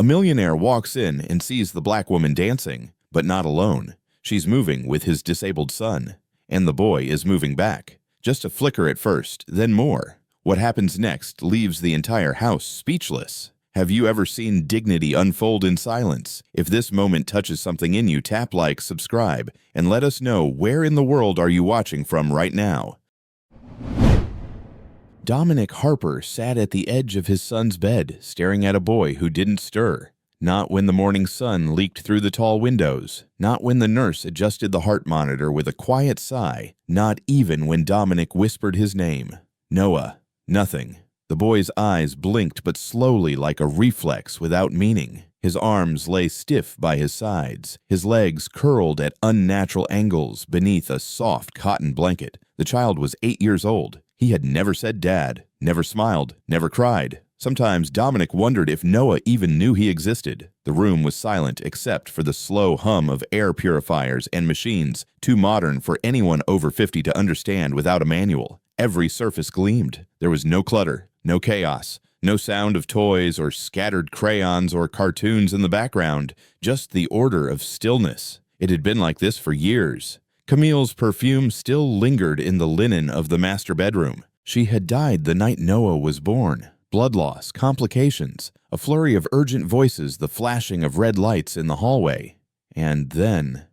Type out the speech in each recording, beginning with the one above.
A millionaire walks in and sees the black woman dancing, but not alone. She's moving with his disabled son, and the boy is moving back. Just a flicker at first, then more. What happens next leaves the entire house speechless. Have you ever seen dignity unfold in silence? If this moment touches something in you, tap like, subscribe, and let us know where in the world are you watching from right now. Dominic Harper sat at the edge of his son's bed, staring at a boy who didn't stir. Not when the morning sun leaked through the tall windows. Not when the nurse adjusted the heart monitor with a quiet sigh. Not even when Dominic whispered his name. Noah. Nothing. The boy's eyes blinked but slowly like a reflex without meaning. His arms lay stiff by his sides. His legs curled at unnatural angles beneath a soft cotton blanket. The child was 8 years old. He had never said dad, never smiled, never cried. Sometimes Dominic wondered if Noah even knew he existed. The room was silent except for the slow hum of air purifiers and machines, too modern for anyone over 50 to understand without a manual. Every surface gleamed. There was no clutter, no chaos, no sound of toys or scattered crayons or cartoons in the background, just the order of stillness. It had been like this for years. Camille's perfume still lingered in the linen of the master bedroom. She had died the night Noah was born. Blood loss, complications, a flurry of urgent voices, the flashing of red lights in the hallway. And then,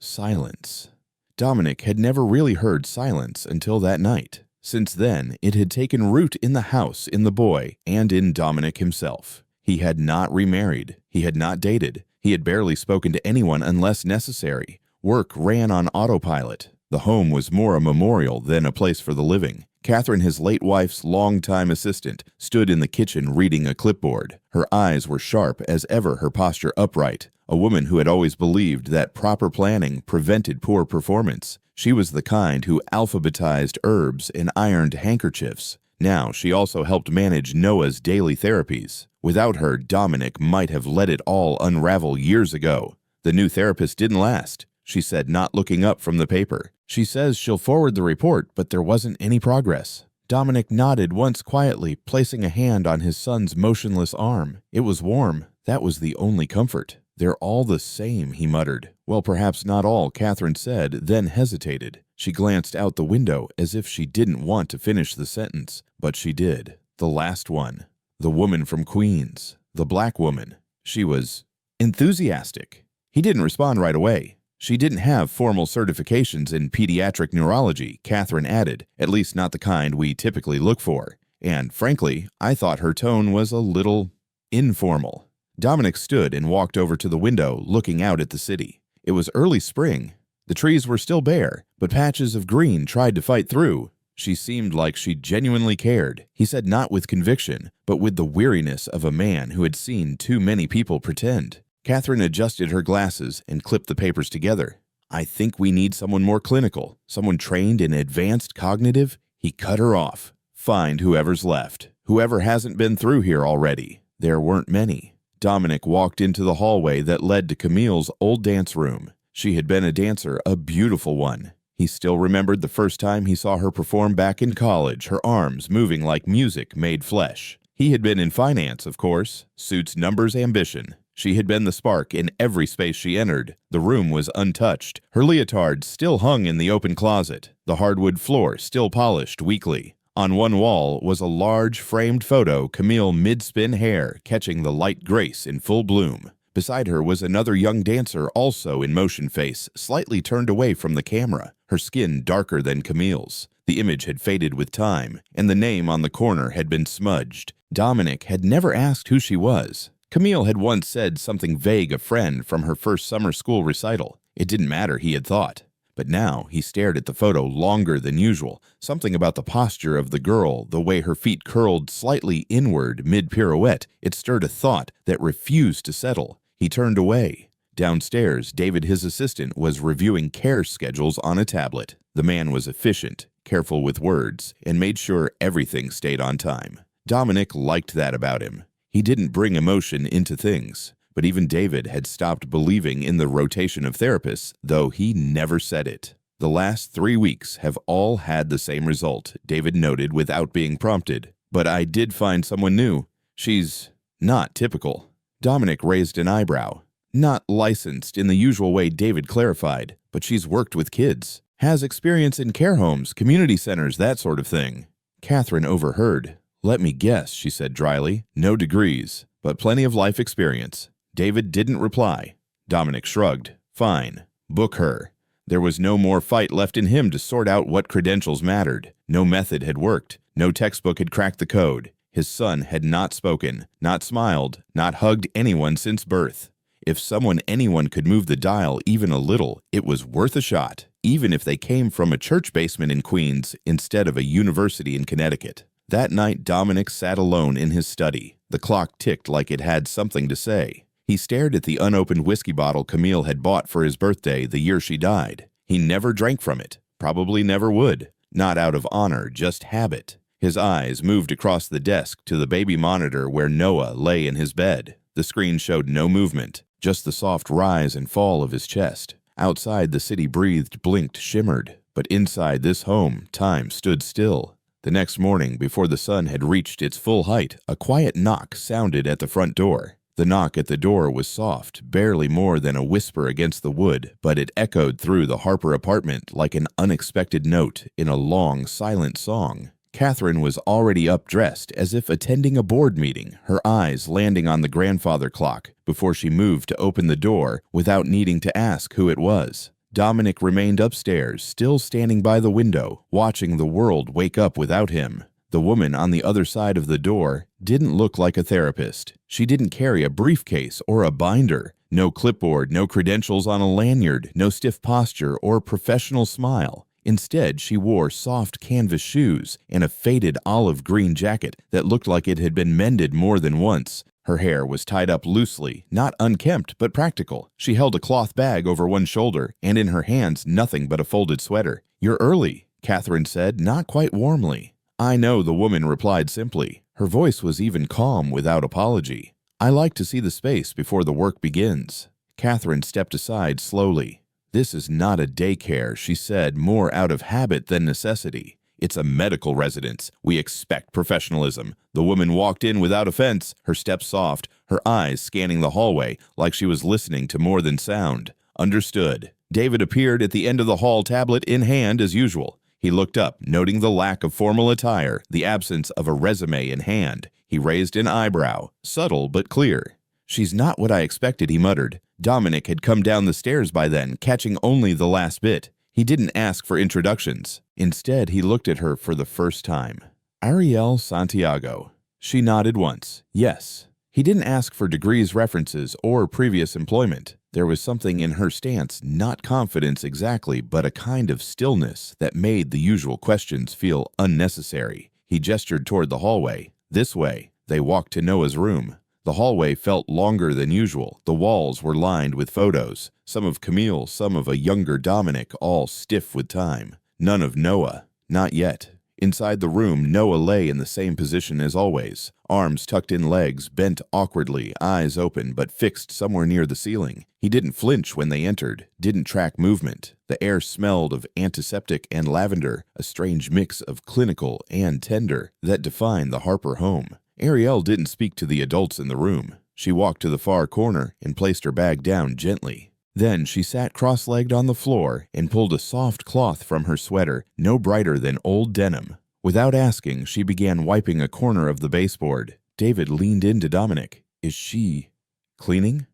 silence. Dominic had never really heard silence until that night. Since then, it had taken root in the house, in the boy, and in Dominic himself. He had not remarried. He had not dated. He had barely spoken to anyone unless necessary. Work ran on autopilot. The home was more a memorial than a place for the living. Catherine, his late wife's longtime assistant, stood in the kitchen reading a clipboard. Her eyes were sharp as ever, her posture upright. A woman who had always believed that proper planning prevented poor performance. She was the kind who alphabetized herbs and ironed handkerchiefs. Now she also helped manage Noah's daily therapies. Without her, Dominic might have let it all unravel years ago. The new therapist didn't last, she said, not looking up from the paper. She says she'll forward the report, but there wasn't any progress. Dominic nodded once quietly, placing a hand on his son's motionless arm. It was warm. That was the only comfort. They're all the same, he muttered. Well, perhaps not all, Catherine said, then hesitated. She glanced out the window as if she didn't want to finish the sentence, but she did. The last one. The woman from Queens. The black woman. She was enthusiastic. He didn't respond right away. She didn't have formal certifications in pediatric neurology, Catherine added, at least not the kind we typically look for. And, frankly, I thought her tone was a little informal. Dominic stood and walked over to the window, looking out at the city. It was early spring. The trees were still bare, but patches of green tried to fight through. She seemed like she genuinely cared. He said not with conviction, but with the weariness of a man who had seen too many people pretend. Catherine adjusted her glasses and clipped the papers together. I think we need someone more clinical, someone trained in advanced cognitive. He cut her off. Find whoever's left, whoever hasn't been through here already. There weren't many. Dominic walked into the hallway that led to Camille's old dance room. She had been a dancer, a beautiful one. He still remembered the first time he saw her perform back in college, her arms moving like music made flesh. He had been in finance, of course, suits, numbers, ambition. She had been the spark in every space she entered. The room was untouched. Her leotard still hung in the open closet. The hardwood floor still polished weekly. On one wall was a large framed photo, Camille mid-spin hair catching the light grace in full bloom. Beside her was another young dancer, also in motion face, slightly turned away from the camera, her skin darker than Camille's. The image had faded with time, and the name on the corner had been smudged. Dominic had never asked who she was. Camille had once said something vague, a friend from her first summer school recital. It didn't matter, he had thought. But now he stared at the photo longer than usual. Something about the posture of the girl, the way her feet curled slightly inward mid-pirouette, it stirred a thought that refused to settle. He turned away. Downstairs, David, his assistant, was reviewing care schedules on a tablet. The man was efficient, careful with words, and made sure everything stayed on time. Dominic liked that about him. He didn't bring emotion into things, but even David had stopped believing in the rotation of therapists, though he never said it. The last 3 weeks have all had the same result, David noted without being prompted. But I did find someone new. She's not typical. Dominic raised an eyebrow. Not licensed in the usual way David clarified, but she's worked with kids. Has experience in care homes, community centers, that sort of thing. Catherine overheard. Let me guess, she said dryly. No degrees, but plenty of life experience. David didn't reply. Dominic shrugged. Fine. Book her. There was no more fight left in him to sort out what credentials mattered. No method had worked. No textbook had cracked the code. His son had not spoken, not smiled, not hugged anyone since birth. If anyone could move the dial even a little, it was worth a shot, even if they came from a church basement in Queens instead of a university in Connecticut. That night, Dominic sat alone in his study. The clock ticked like it had something to say. He stared at the unopened whiskey bottle Camille had bought for his birthday the year she died. He never drank from it, probably never would. Not out of honor, just habit. His eyes moved across the desk to the baby monitor where Noah lay in his bed. The screen showed no movement, just the soft rise and fall of his chest. Outside, the city breathed, blinked, shimmered. But inside this home, time stood still. The next morning, before the sun had reached its full height, a quiet knock sounded at the front door. The knock at the door was soft, barely more than a whisper against the wood, but it echoed through the Harper apartment like an unexpected note in a long, silent song. Catherine was already up dressed, as if attending a board meeting, her eyes landing on the grandfather clock, before she moved to open the door without needing to ask who it was. Dominic remained upstairs, still standing by the window, watching the world wake up without him. The woman on the other side of the door didn't look like a therapist. She didn't carry a briefcase or a binder. No clipboard, no credentials on a lanyard, no stiff posture or professional smile. Instead, she wore soft canvas shoes and a faded olive green jacket that looked like it had been mended more than once. Her hair was tied up loosely, not unkempt, but practical. She held a cloth bag over one shoulder, and in her hands nothing but a folded sweater. "You're early," Catherine said, not quite warmly. "I know," the woman replied simply. Her voice was even calm without apology. "I like to see the space before the work begins." Catherine stepped aside slowly. "This is not a daycare," she said, more out of habit than necessity. "It's a medical residence. We expect professionalism." The woman walked in without offense, her steps soft, her eyes scanning the hallway like she was listening to more than sound. Understood. David appeared at the end of the hall, tablet in hand as usual. He looked up, noting the lack of formal attire, the absence of a resume in hand. He raised an eyebrow, subtle but clear. "She's not what I expected," he muttered. Dominic had come down the stairs by then, catching only the last bit. He didn't ask for introductions. Instead, he looked at her for the first time. "Ariel Santiago." She nodded once. Yes. He didn't ask for degrees, references, or previous employment. There was something in her stance, not confidence exactly, but a kind of stillness that made the usual questions feel unnecessary. He gestured toward the hallway. "This way." They walked to Noah's room. The hallway felt longer than usual. The walls were lined with photos, some of Camille, some of a younger Dominic, all stiff with time. None of Noah. Not yet. Inside the room, Noah lay in the same position as always, arms tucked in, legs bent awkwardly, eyes open but fixed somewhere near the ceiling. He didn't flinch when they entered, didn't track movement. The air smelled of antiseptic and lavender, a strange mix of clinical and tender that defined the Harper home. Ariel didn't speak to the adults in the room. She walked to the far corner and placed her bag down gently. Then she sat cross-legged on the floor and pulled a soft cloth from her sweater, no brighter than old denim. Without asking, she began wiping a corner of the baseboard. David leaned into Dominic. "Is she cleaning?"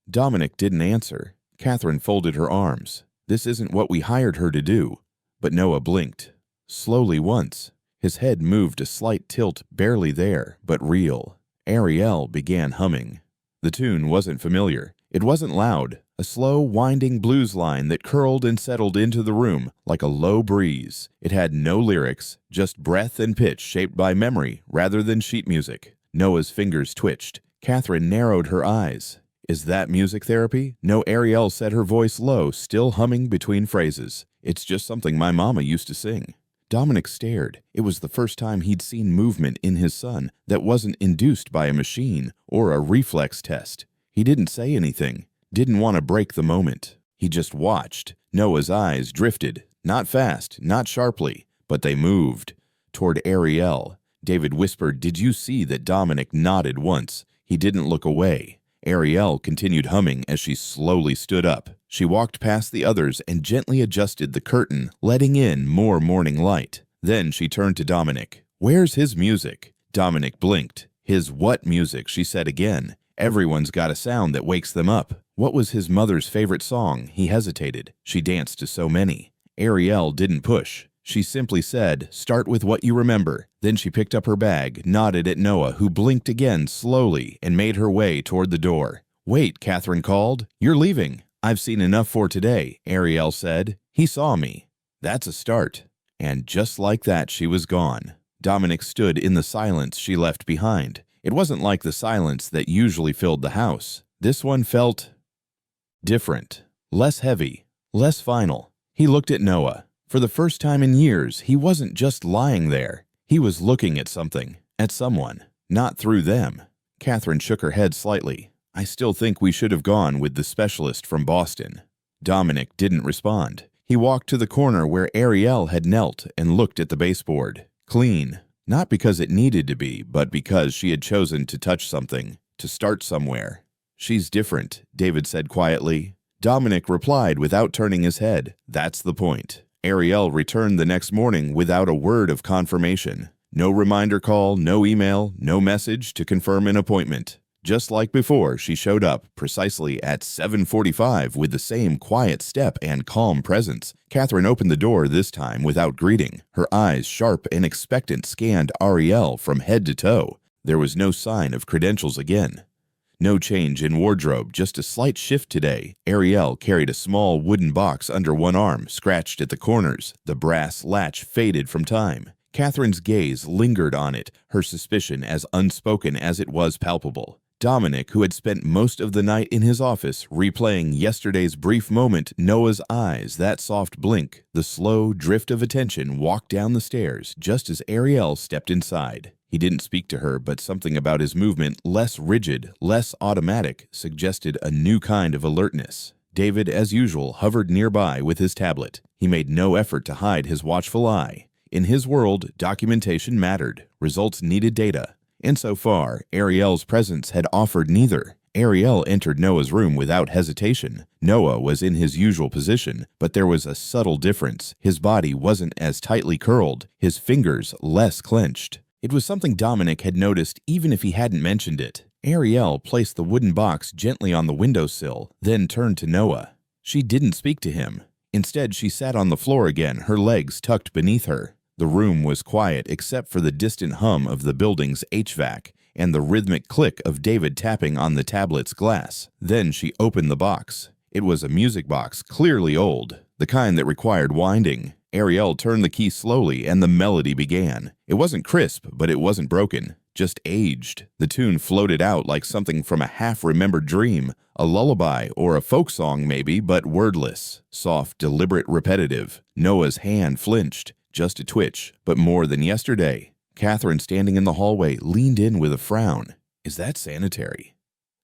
Dominic didn't answer. Catherine folded her arms. "This isn't what we hired her to do." But Noah blinked. Slowly once. His head moved a slight tilt, barely there, but real. Ariel began humming. The tune wasn't familiar. It wasn't loud. A slow, winding blues line that curled and settled into the room like a low breeze. It had no lyrics, just breath and pitch shaped by memory rather than sheet music. Noah's fingers twitched. Catherine narrowed her eyes. "Is that music therapy?" No, Ariel said, her voice low, still humming between phrases. "It's just something my mama used to sing." Dominic stared. It was the first time he'd seen movement in his son that wasn't induced by a machine or a reflex test. He didn't say anything, didn't want to break the moment. He just watched. Noah's eyes drifted, not fast, not sharply, but they moved. Toward Ariel. David whispered, "Did you see that?" Dominic nodded once. He didn't look away. Ariel continued humming as she slowly stood up. She walked past the others and gently adjusted the curtain, letting in more morning light. Then she turned to Dominic. "Where's his music?" Dominic blinked. "His what music?" she said again. "Everyone's got a sound that wakes them up." What was his mother's favorite song? He hesitated. She danced to so many. Ariel didn't push. She simply said, "Start with what you remember." Then she picked up her bag, nodded at Noah, who blinked again slowly, and made her way toward the door. "Wait," Catherine called. "You're leaving." "I've seen enough for today," Ariel said. "He saw me." "That's a start." And just like that, she was gone. Dominic stood in the silence she left behind. It wasn't like the silence that usually filled the house. This one felt different, less heavy, less final. He looked at Noah. For the first time in years, he wasn't just lying there. He was looking at something, at someone, not through them. Catherine shook her head slightly. "I still think we should have gone with the specialist from Boston." Dominic didn't respond. He walked to the corner where Ariel had knelt and looked at the baseboard. Clean. Not because it needed to be, but because she had chosen to touch something, to start somewhere. "She's different," David said quietly. Dominic replied without turning his head. "That's the point." Ariel returned the next morning without a word of confirmation. No reminder call, no email, no message to confirm an appointment. Just like before, she showed up precisely at 7:45 with the same quiet step and calm presence. Catherine opened the door this time without greeting. Her eyes, sharp and expectant, scanned Ariel from head to toe. There was no sign of credentials again. No change in wardrobe, just a slight shift today. Ariel carried a small wooden box under one arm, scratched at the corners. The brass latch faded from time. Catherine's gaze lingered on it, her suspicion as unspoken as it was palpable. Dominic, who had spent most of the night in his office replaying yesterday's brief moment, Noah's eyes, that soft blink, the slow drift of attention, walked down the stairs just as Ariel stepped inside. He didn't speak to her, but something about his movement, less rigid, less automatic, suggested a new kind of alertness. David, as usual, hovered nearby with his tablet. He made no effort to hide his watchful eye. In his world, documentation mattered. Results needed data. Insofar, Ariel's presence had offered neither. Ariel entered Noah's room without hesitation. Noah was in his usual position, but there was a subtle difference. His body wasn't as tightly curled, his fingers less clenched. It was something Dominic had noticed even if he hadn't mentioned it. Ariel placed the wooden box gently on the windowsill, then turned to Noah. She didn't speak to him. Instead, she sat on the floor again, her legs tucked beneath her. The room was quiet except for the distant hum of the building's HVAC and the rhythmic click of David tapping on the tablet's glass. Then she opened the box. It was a music box, clearly old, the kind that required winding. Ariel turned the key slowly and the melody began. It wasn't crisp, but it wasn't broken, just aged. The tune floated out like something from a half-remembered dream, a lullaby or a folk song maybe, but wordless, soft, deliberate, repetitive. Noah's hand flinched, just a twitch, but more than yesterday. Catherine, standing in the hallway, leaned in with a frown. "Is that sanitary?"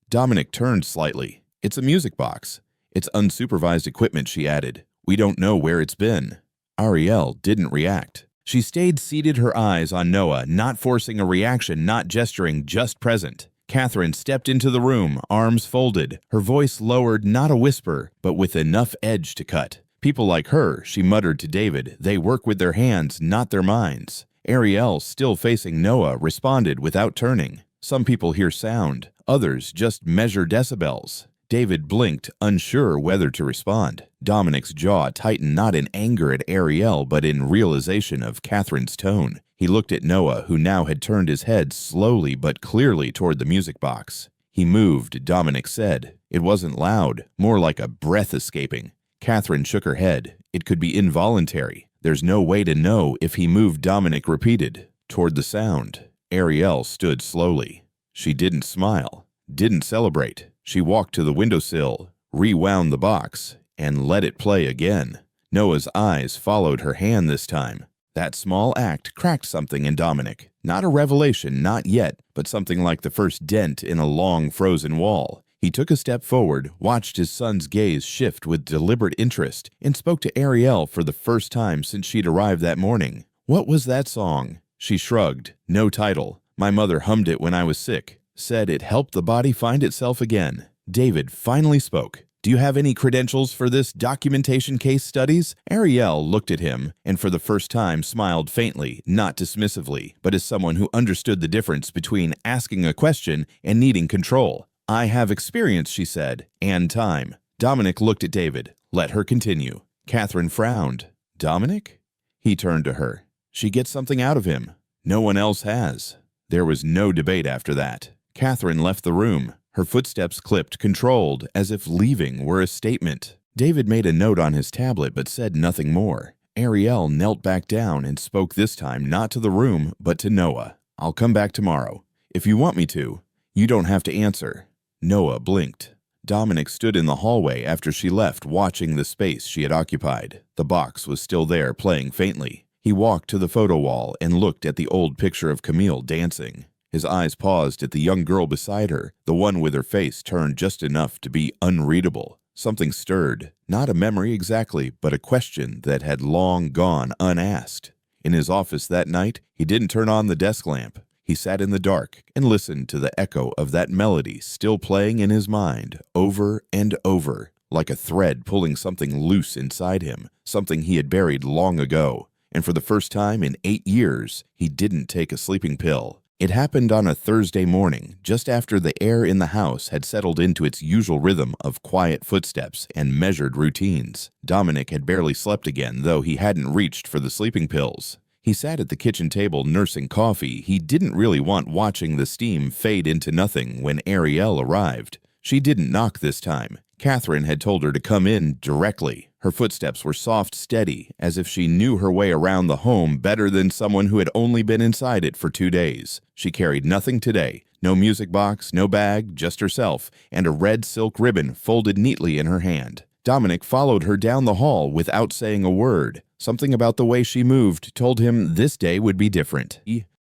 Dominic turned slightly. "It's a music box. It's unsupervised equipment," she added. "We don't know where it's been." Ariel didn't react. She stayed seated, her eyes on Noah, not forcing a reaction, not gesturing, just present. Catherine stepped into the room, arms folded, her voice lowered, not a whisper, but with enough edge to cut. "People like her," she muttered to David, "they work with their hands, not their minds." Ariel, still facing Noah, responded without turning. "Some people hear sound, others just measure decibels." David blinked, unsure whether to respond. Dominic's jaw tightened not in anger at Ariel, but in realization of Catherine's tone. He looked at Noah, who now had turned his head slowly but clearly toward the music box. He moved, Dominic said. It wasn't loud, more like a breath escaping. Catherine shook her head. It could be involuntary. There's no way to know if he moved, Dominic repeated. Toward the sound. Ariel stood slowly. She didn't smile, didn't celebrate. She walked to the windowsill, rewound the box, and let it play again. Noah's eyes followed her hand this time. That small act cracked something in Dominic. Not a revelation, not yet, but something like the first dent in a long frozen wall. He took a step forward, watched his son's gaze shift with deliberate interest, and spoke to Ariel for the first time since she'd arrived that morning. "What was that song?" She shrugged. "No title. My mother hummed it when I was sick. said it helped the body find itself again. David finally spoke. "Do you have any credentials for this documentation case studies?" Ariel looked at him and for the first time smiled faintly, not dismissively, but as someone who understood the difference between asking a question and needing control. "I have experience," she said, "and time." Dominic looked at David. Let her continue. Catherine frowned. "Dominic?" He turned to her. "She gets something out of him. No one else has." There was no debate after that. Catherine left the room. Her footsteps clipped, controlled, as if leaving were a statement. David made a note on his tablet but said nothing more. Ariel knelt back down and spoke this time not to the room but to Noah. "I'll come back tomorrow. If you want me to. You don't have to answer." Noah blinked. Dominic stood in the hallway after she left, watching the space she had occupied. The box was still there, playing faintly. He walked to the photo wall and looked at the old picture of Camille dancing. His eyes paused at the young girl beside her, the one with her face turned just enough to be unreadable. Something stirred, not a memory exactly, but a question that had long gone unasked. In his office that night, he didn't turn on the desk lamp. He sat in the dark and listened to the echo of that melody still playing in his mind, over and over, like a thread pulling something loose inside him, something he had buried long ago. And for the first time in 8 years, he didn't take a sleeping pill. It happened on a Thursday morning, just after the air in the house had settled into its usual rhythm of quiet footsteps and measured routines. Dominic had barely slept again, though he hadn't reached for the sleeping pills. He sat at the kitchen table nursing coffee. He didn't really want watching the steam fade into nothing when Ariel arrived. She didn't knock this time. Catherine had told her to come in directly. Her footsteps were soft, steady, as if she knew her way around the home better than someone who had only been inside it for 2 days. She carried nothing today. No music box, no bag, just herself, and a red silk ribbon folded neatly in her hand. Dominic followed her down the hall without saying a word. Something about the way she moved told him this day would be different.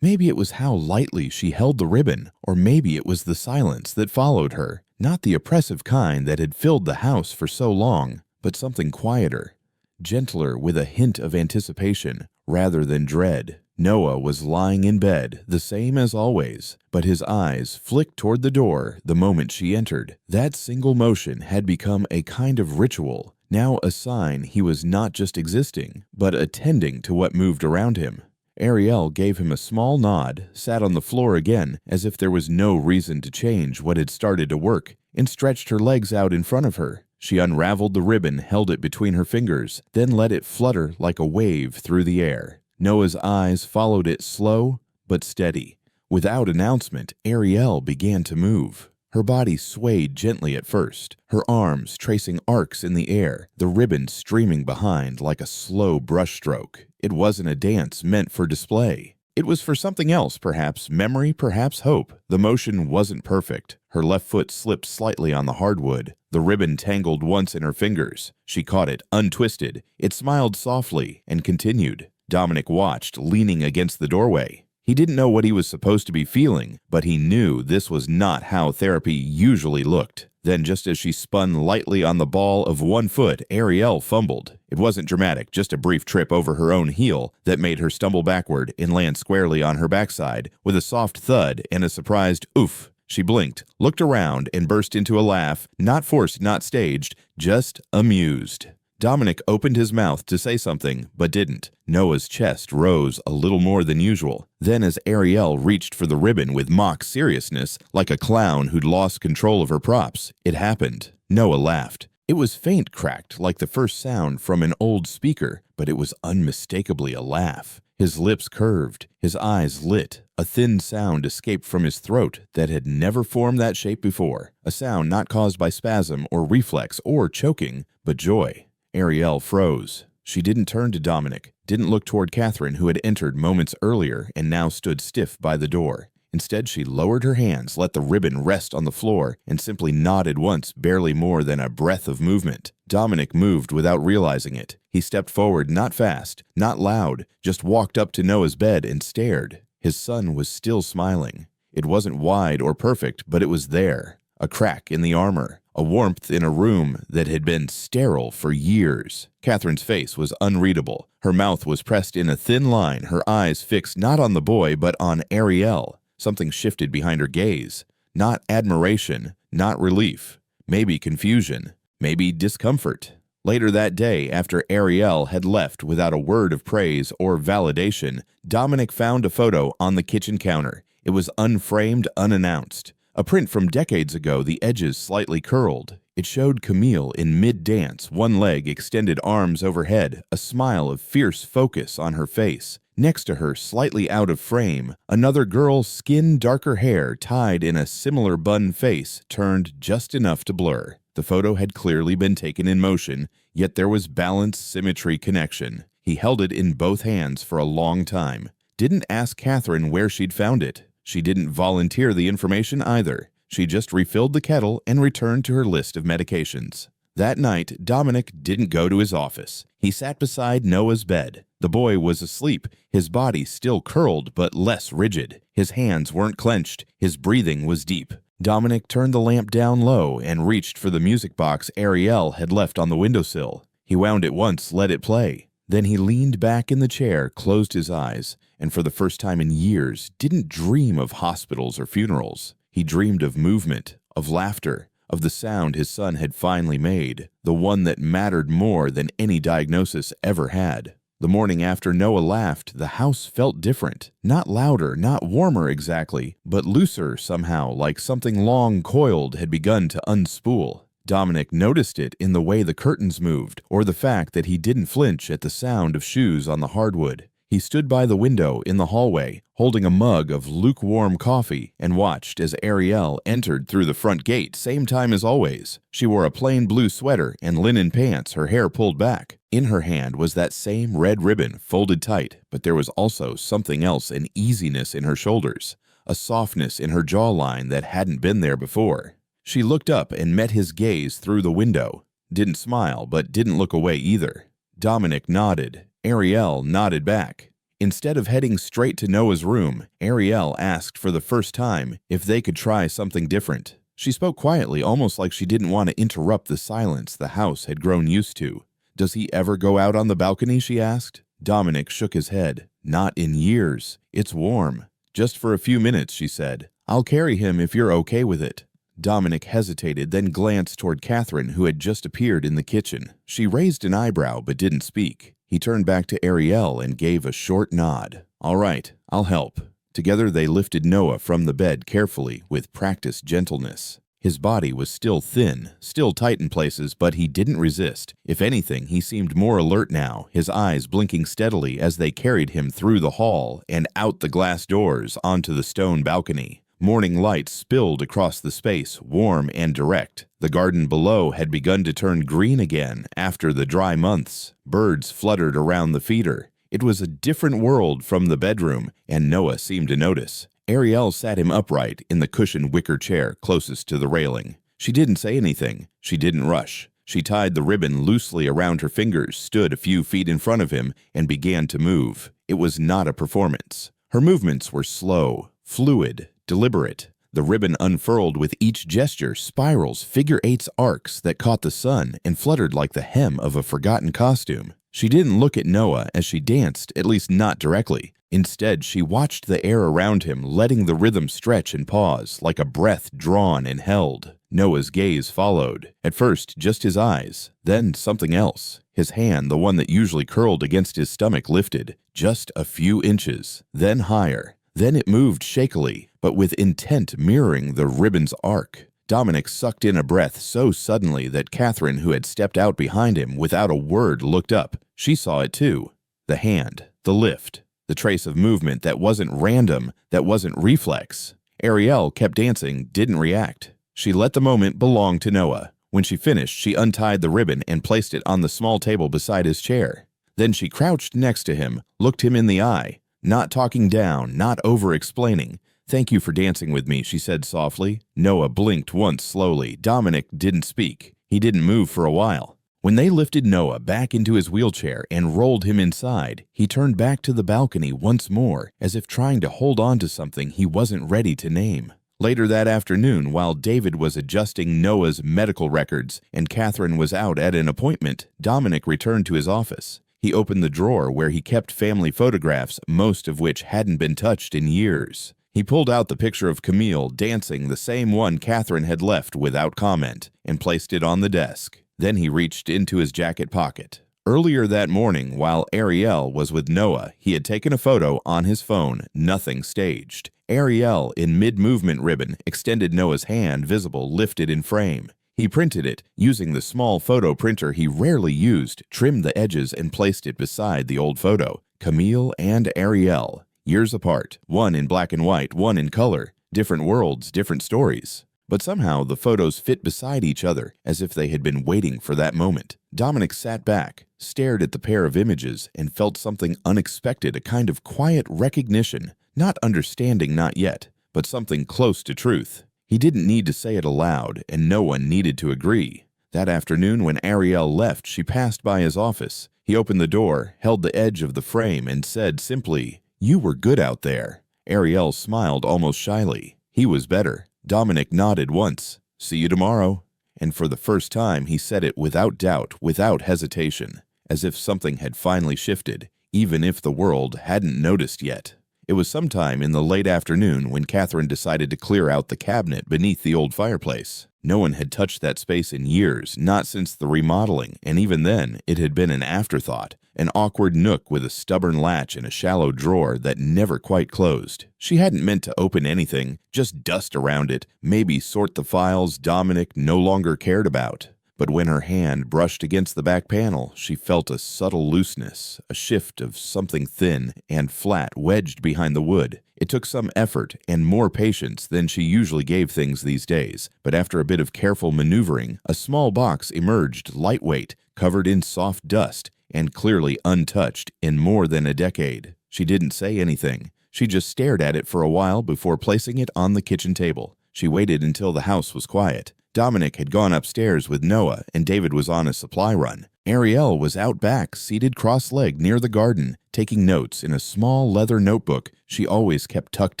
Maybe it was how lightly she held the ribbon, or maybe it was the silence that followed her. Not the oppressive kind that had filled the house for so long, but something quieter, gentler with a hint of anticipation rather than dread. Noah was lying in bed, the same as always, but his eyes flicked toward the door the moment she entered. That single motion had become a kind of ritual, now a sign he was not just existing, but attending to what moved around him. Ariel gave him a small nod, sat on the floor again as if there was no reason to change what had started to work, and stretched her legs out in front of her. She unraveled the ribbon, held it between her fingers, then let it flutter like a wave through the air. Noah's eyes followed it, slow but steady. Without announcement, Ariel began to move. Her body swayed gently at first, her arms tracing arcs in the air, the ribbon streaming behind like a slow brushstroke. It wasn't a dance meant for display. It was for something else, perhaps memory, perhaps hope. The motion wasn't perfect. Her left foot slipped slightly on the hardwood. The ribbon tangled once in her fingers. She caught it, untwisted. It smiled softly and continued. Dominic watched, leaning against the doorway. He didn't know what he was supposed to be feeling, but he knew this was not how therapy usually looked. Then, just as she spun lightly on the ball of one foot, Ariel fumbled. It wasn't dramatic, just a brief trip over her own heel that made her stumble backward and land squarely on her backside with a soft thud and a surprised oof. She blinked, looked around, and burst into a laugh, not forced, not staged, just amused. Dominic opened his mouth to say something, but didn't. Noah's chest rose a little more than usual. Then as Ariel reached for the ribbon with mock seriousness, like a clown who'd lost control of her props, it happened. Noah laughed. It was faint, cracked, like the first sound from an old speaker, but it was unmistakably a laugh. His lips curved, his eyes lit. A thin sound escaped from his throat that had never formed that shape before. A sound not caused by spasm or reflex or choking, but joy. Ariel froze. She didn't turn to Dominic, didn't look toward Catherine, who had entered moments earlier and now stood stiff by the door. Instead, she lowered her hands, let the ribbon rest on the floor, and simply nodded once, barely more than a breath of movement. Dominic moved without realizing it. He stepped forward, not fast, not loud, just walked up to Noah's bed and stared. His son was still smiling. It wasn't wide or perfect, but it was there. A crack in the armor. A warmth in a room that had been sterile for years. Catherine's face was unreadable. Her mouth was pressed in a thin line, her eyes fixed not on the boy but on Ariel. Something shifted behind her gaze. Not admiration, not relief. Maybe confusion, maybe discomfort. Later that day, after Ariel had left without a word of praise or validation, Dominic found a photo on the kitchen counter. It was unframed, unannounced. A print from decades ago, the edges slightly curled. It showed Camille in mid-dance, one leg extended, arms overhead, a smile of fierce focus on her face. Next to her, slightly out of frame, another girl, skin darker hair tied in a similar bun, face turned just enough to blur. The photo had clearly been taken in motion, yet there was balance, symmetry, connection. He held it in both hands for a long time. Didn't ask Catherine where she'd found it. She didn't volunteer the information either. She just refilled the kettle and returned to her list of medications. That night, Dominic didn't go to his office. He sat beside Noah's bed. The boy was asleep, his body still curled but less rigid. His hands weren't clenched. His breathing was deep. Dominic turned the lamp down low and reached for the music box Ariel had left on the windowsill. He wound it once, let it play. Then he leaned back in the chair, closed his eyes, and for the first time in years, didn't dream of hospitals or funerals. He dreamed of movement, of laughter, of the sound his son had finally made, the one that mattered more than any diagnosis ever had. The morning after Noah laughed, the house felt different. Not louder, not warmer exactly, but looser somehow, like something long coiled had begun to unspool. Dominic noticed it in the way the curtains moved, or the fact that he didn't flinch at the sound of shoes on the hardwood. He stood by the window in the hallway, holding a mug of lukewarm coffee, and watched as Ariel entered through the front gate, same time as always. She wore a plain blue sweater and linen pants, her hair pulled back. In her hand was that same red ribbon, folded tight, but there was also something else, an easiness in her shoulders, a softness in her jawline that hadn't been there before. She looked up and met his gaze through the window. Didn't smile, but didn't look away either. Dominic nodded. Ariel nodded back. Instead of heading straight to Noah's room, Ariel asked for the first time if they could try something different. She spoke quietly, almost like she didn't want to interrupt the silence the house had grown used to. "Does he ever go out on the balcony?" she asked. Dominic shook his head. "Not in years. It's warm." "Just for a few minutes," she said. "I'll carry him if you're okay with it." Dominic hesitated, then glanced toward Catherine, who had just appeared in the kitchen. She raised an eyebrow but didn't speak. He turned back to Ariel and gave a short nod. "All right, I'll help." Together they lifted Noah from the bed carefully, with practiced gentleness. His body was still thin, still tight in places, but he didn't resist. If anything, he seemed more alert now, his eyes blinking steadily as they carried him through the hall and out the glass doors onto the stone balcony. Morning light spilled across the space, warm and direct. The garden below had begun to turn green again after the dry months. Birds fluttered around the feeder. It was a different world from the bedroom, and Noah seemed to notice. Ariel sat him upright in the cushioned wicker chair closest to the railing. She didn't say anything. She didn't rush. She tied the ribbon loosely around her fingers, stood a few feet in front of him, and began to move. It was not a performance. Her movements were slow, fluid, deliberate. The ribbon unfurled with each gesture, spirals, figure-eights, arcs that caught the sun and fluttered like the hem of a forgotten costume. She didn't look at Noah as she danced, at least not directly. Instead, she watched the air around him, letting the rhythm stretch and pause, like a breath drawn and held. Noah's gaze followed. At first, just his eyes, then something else. His hand, the one that usually curled against his stomach, lifted just a few inches, then higher. Then it moved shakily, but with intent mirroring the ribbon's arc. Dominic sucked in a breath so suddenly that Catherine, who had stepped out behind him without a word, looked up. She saw it too. The hand, the lift, the trace of movement that wasn't random, that wasn't reflex. Ariel kept dancing, didn't react. She let the moment belong to Noah. When she finished, she untied the ribbon and placed it on the small table beside his chair. Then she crouched next to him, looked him in the eye, not talking down, not over-explaining. "Thank you for dancing with me," she said softly. Noah blinked once slowly. Dominic didn't speak. He didn't move for a while. When they lifted Noah back into his wheelchair and rolled him inside, he turned back to the balcony once more, as if trying to hold on to something he wasn't ready to name. Later that afternoon, while David was adjusting Noah's medical records and Catherine was out at an appointment, Dominic returned to his office. He opened the drawer where he kept family photographs, most of which hadn't been touched in years. He pulled out the picture of Camille dancing, the same one Catherine had left without comment, and placed it on the desk. Then he reached into his jacket pocket. Earlier that morning, while Ariel was with Noah, he had taken a photo on his phone, nothing staged. Ariel, in mid-movement ribbon, extended Noah's hand, visible, lifted in frame. He printed it, using the small photo printer he rarely used, trimmed the edges, and placed it beside the old photo. Camille and Ariel, years apart, one in black and white, one in color, different worlds, different stories. But somehow the photos fit beside each other, as if they had been waiting for that moment. Dominic sat back, stared at the pair of images, and felt something unexpected, a kind of quiet recognition, not understanding, not yet, but something close to truth. He didn't need to say it aloud, and no one needed to agree. That afternoon, when Ariel left, she passed by his office. He opened the door, held the edge of the frame, and said simply, "You were good out there." Ariel smiled almost shyly. He was better. Dominic nodded once. "See you tomorrow." And for the first time, he said it without doubt, without hesitation, as if something had finally shifted, even if the world hadn't noticed yet. It was sometime in the late afternoon when Catherine decided to clear out the cabinet beneath the old fireplace. No one had touched that space in years, not since the remodeling, and even then, it had been an afterthought, an awkward nook with a stubborn latch and a shallow drawer that never quite closed. She hadn't meant to open anything, just dust around it, maybe sort the files Dominic no longer cared about. But when her hand brushed against the back panel, she felt a subtle looseness, a shift of something thin and flat wedged behind the wood. It took some effort and more patience than she usually gave things these days, but after a bit of careful maneuvering, a small box emerged, lightweight, covered in soft dust, and clearly untouched in more than a decade. She didn't say anything. She just stared at it for a while before placing it on the kitchen table. She waited until the house was quiet. Dominic had gone upstairs with Noah, and David was on a supply run. Ariel was out back, seated cross-legged near the garden, taking notes in a small leather notebook she always kept tucked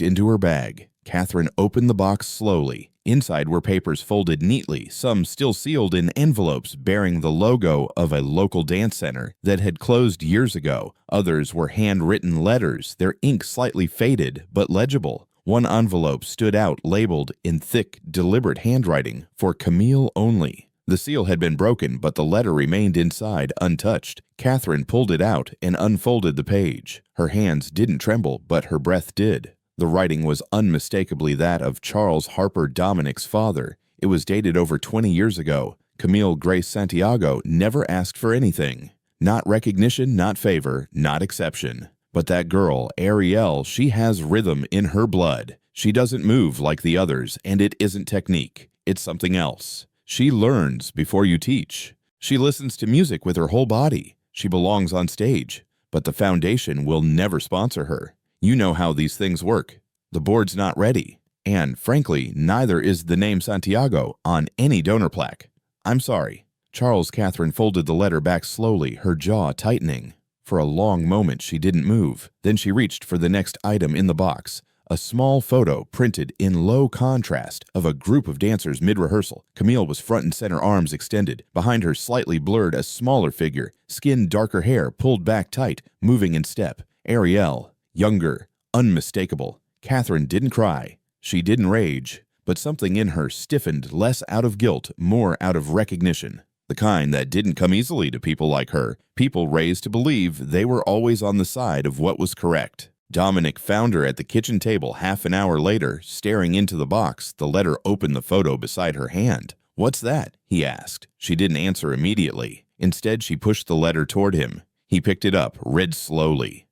into her bag. Catherine opened the box slowly. Inside were papers folded neatly, some still sealed in envelopes bearing the logo of a local dance center that had closed years ago. Others were handwritten letters, their ink slightly faded but legible. One envelope stood out, labeled in thick, deliberate handwriting, for Camille only. The seal had been broken, but the letter remained inside, untouched. Catherine pulled it out and unfolded the page. Her hands didn't tremble, but her breath did. The writing was unmistakably that of Charles Harper, Dominic's father. It was dated over 20 years ago. Camille Grace Santiago never asked for anything. Not recognition, not favor, not exception. But that girl, Ariel, she has rhythm in her blood. She doesn't move like the others, and it isn't technique. It's something else. She learns before you teach. She listens to music with her whole body. She belongs on stage. But the foundation will never sponsor her. You know how these things work. The board's not ready. And, frankly, neither is the name Santiago on any donor plaque. I'm sorry. Catherine folded the letter back slowly, her jaw tightening. For a long moment she didn't move. Then she reached for the next item in the box, a small photo printed in low contrast of a group of dancers mid-rehearsal. Camille was front and center, arms extended. Behind her, slightly blurred, a smaller figure, skin darker hair pulled back tight, moving in step. Ariel, younger, unmistakable. Catherine didn't cry. She didn't rage. But something in her stiffened, less out of guilt, more out of recognition. The kind that didn't come easily to people like her, people raised to believe they were always on the side of what was correct. Dominic found her at the kitchen table half an hour later, staring into the box. The letter opened the photo beside her hand. "What's that?" he asked. She didn't answer immediately. Instead, she pushed the letter toward him. He picked it up, read slowly,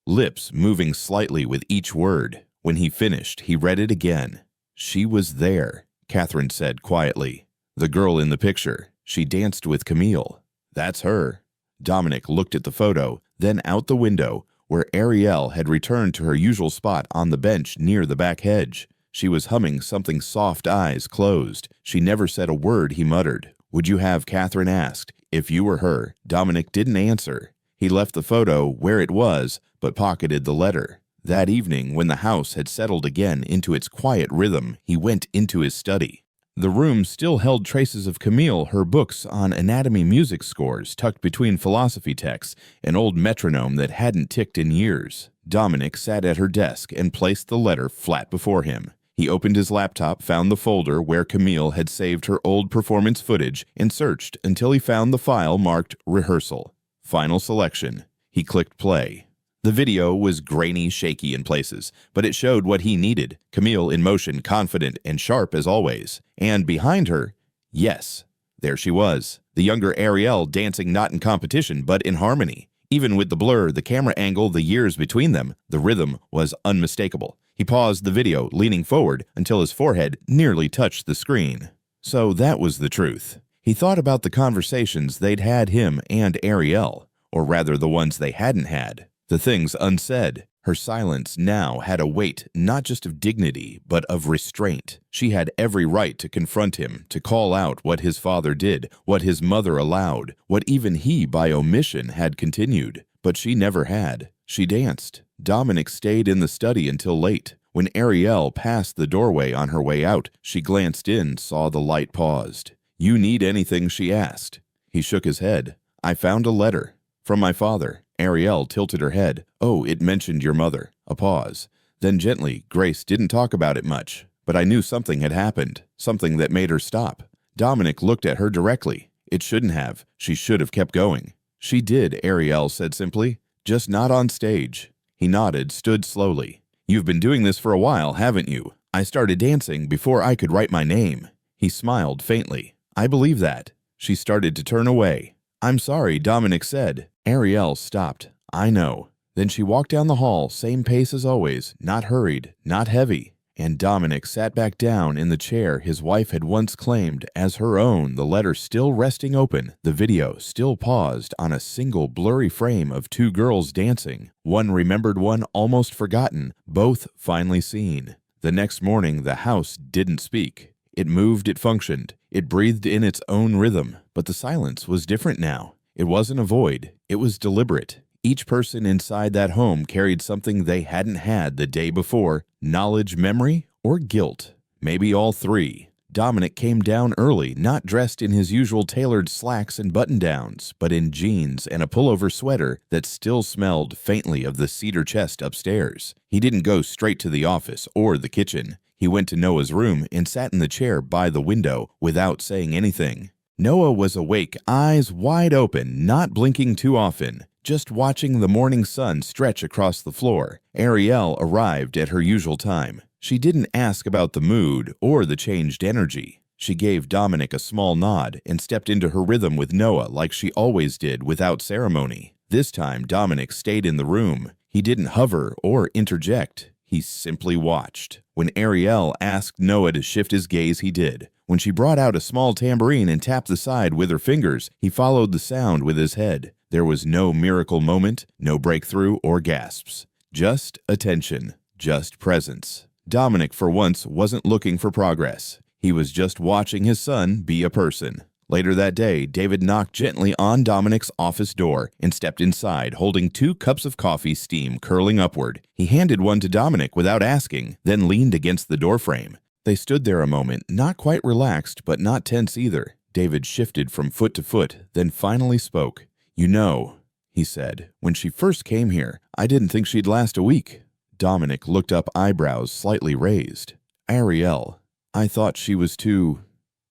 lips moving slightly with each word. When he finished, he read it again. "She was there," Catherine said quietly. "The girl in the picture. She danced with Camille. That's her." Dominic looked at the photo, then out the window, where Ariel had returned to her usual spot on the bench near the back hedge. She was humming something, soft, eyes closed. She never said a word, he muttered. "Would you have?" Catherine asked. "If you were her." Dominic didn't answer. He left the photo where it was, but pocketed the letter. That evening, when the house had settled again into its quiet rhythm, he went into his study. The room still held traces of Camille, her books on anatomy music scores tucked between philosophy texts, an old metronome that hadn't ticked in years. Dominic sat at her desk and placed the letter flat before him. He opened his laptop, found the folder where Camille had saved her old performance footage, and searched until he found the file marked Rehearsal. Final selection. He clicked play. The video was grainy, shaky in places, but it showed what he needed. Camille in motion, confident and sharp as always. And behind her, yes, there she was. The younger Ariel dancing not in competition, but in harmony. Even with the blur, the camera angle, the years between them, the rhythm was unmistakable. He paused the video, leaning forward until his forehead nearly touched the screen. So that was the truth. He thought about the conversations they'd had, him and Ariel, or rather the ones they hadn't had. The things unsaid. Her silence now had a weight not just of dignity, but of restraint. She had every right to confront him, to call out what his father did, what his mother allowed, what even he, by omission, had continued. But she never had. She danced. Dominic stayed in the study until late. When Ariel passed the doorway on her way out, she glanced in, saw the light paused. "You need anything?" she asked. He shook his head. "I found a letter. From my father." Ariel tilted her head. "Oh, it mentioned your mother." A pause. Then gently, "Grace didn't talk about it much, but I knew something had happened, something that made her stop." Dominic looked at her directly. "It shouldn't have. She should have kept going." "She did," Ariel said simply. "Just not on stage." He nodded, stood slowly. "You've been doing this for a while, haven't you? I started dancing before I could write my name." He smiled faintly. "I believe that." She started to turn away. "I'm sorry," Dominic said. Ariel stopped. "I know." Then she walked down the hall, same pace as always, not hurried, not heavy. And Dominic sat back down in the chair his wife had once claimed as her own, the letter still resting open, the video still paused on a single blurry frame of two girls dancing, one remembered, one almost forgotten, both finally seen. The next morning, the house didn't speak. It moved, it functioned, it breathed in its own rhythm, but the silence was different now. It wasn't a void, it was deliberate. Each person inside that home carried something they hadn't had the day before: knowledge, memory, or guilt. Maybe all three. Dominic came down early, not dressed in his usual tailored slacks and button-downs, but in jeans and a pullover sweater that still smelled faintly of the cedar chest upstairs. He didn't go straight to the office or the kitchen. He went to Noah's room and sat in the chair by the window without saying anything. Noah was awake, eyes wide open, not blinking too often, just watching the morning sun stretch across the floor. Ariel arrived at her usual time. She didn't ask about the mood or the changed energy. She gave Dominic a small nod and stepped into her rhythm with Noah like she always did, without ceremony. This time, Dominic stayed in the room. He didn't hover or interject. He simply watched. When Ariel asked Noah to shift his gaze, he did. When she brought out a small tambourine and tapped the side with her fingers, he followed the sound with his head. There was no miracle moment, no breakthrough or gasps. Just attention, just presence. Dominic, for once, wasn't looking for progress. He was just watching his son be a person. Later that day, David knocked gently on Dominic's office door and stepped inside, holding 2 cups of coffee, steam curling upward. He handed one to Dominic without asking, then leaned against the doorframe. They stood there a moment, not quite relaxed, but not tense either. David shifted from foot to foot, then finally spoke. "You know," he said, "when she first came here, I didn't think she'd last a week." Dominic looked up, eyebrows slightly raised. "Ariel, I thought she was too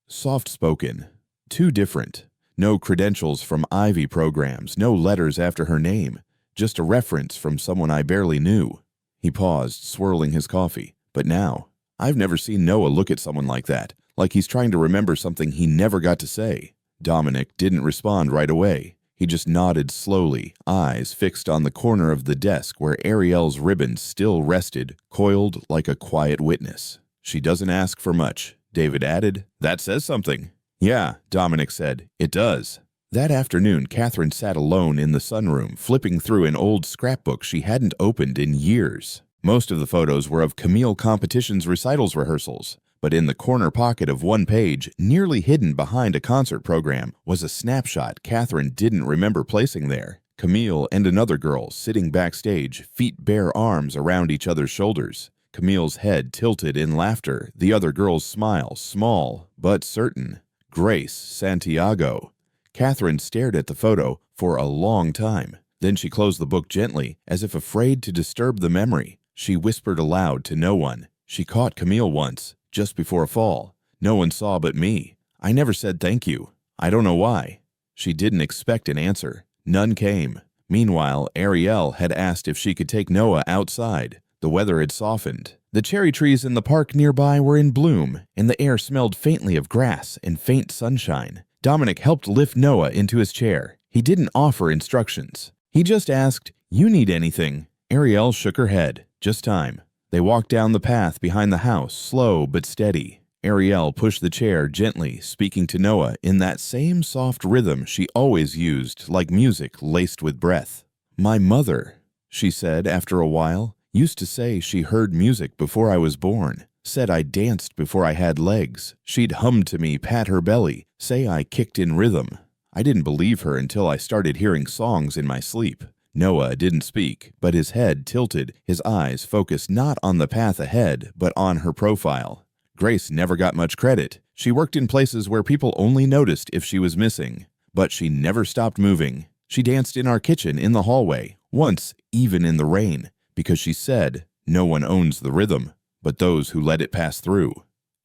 soft-spoken, too different. No credentials from Ivy programs, no letters after her name, just a reference from someone I barely knew." He paused, swirling his coffee. "But now, I've never seen Noah look at someone like that, like he's trying to remember something he never got to say." Dominic didn't respond right away. He just nodded slowly, eyes fixed on the corner of the desk where Ariel's ribbon still rested, coiled like a quiet witness. "She doesn't ask for much," David added. "That says something." "Yeah," Dominic said, "it does." That afternoon, Catherine sat alone in the sunroom, flipping through an old scrapbook she hadn't opened in years. Most of the photos were of Camille Competition's recitals rehearsals, but in the corner pocket of one page, nearly hidden behind a concert program, was a snapshot Catherine didn't remember placing there. Camille and another girl sitting backstage, feet bare, arms around each other's shoulders. Camille's head tilted in laughter, the other girl's smile, small but certain. Grace Santiago. Catherine stared at the photo for a long time. Then she closed the book gently, as if afraid to disturb the memory. She whispered aloud to no one. She caught Camille once, just before a fall. No one saw but me. I never said thank you. I don't know why. She didn't expect an answer. None came. Meanwhile, Ariel had asked if she could take Noah outside. The weather had softened. The cherry trees in the park nearby were in bloom, and the air smelled faintly of grass and faint sunshine. Dominic helped lift Noah into his chair. He didn't offer instructions. He just asked, "You need anything?" Ariel shook her head. Just time. They walked down the path behind the house, slow but steady. Ariel pushed the chair gently, speaking to Noah in that same soft rhythm she always used, like music laced with breath. "My mother," she said after a while, "used to say she heard music before I was born, said I danced before I had legs. She'd hum to me, pat her belly, say I kicked in rhythm. I didn't believe her until I started hearing songs in my sleep." Noah didn't speak, but his head tilted, his eyes focused not on the path ahead, but on her profile. Grace never got much credit. She worked in places where people only noticed if she was missing. But she never stopped moving. She danced in our kitchen in the hallway, once even in the rain, because she said, "No one owns the rhythm, but those who let it pass through."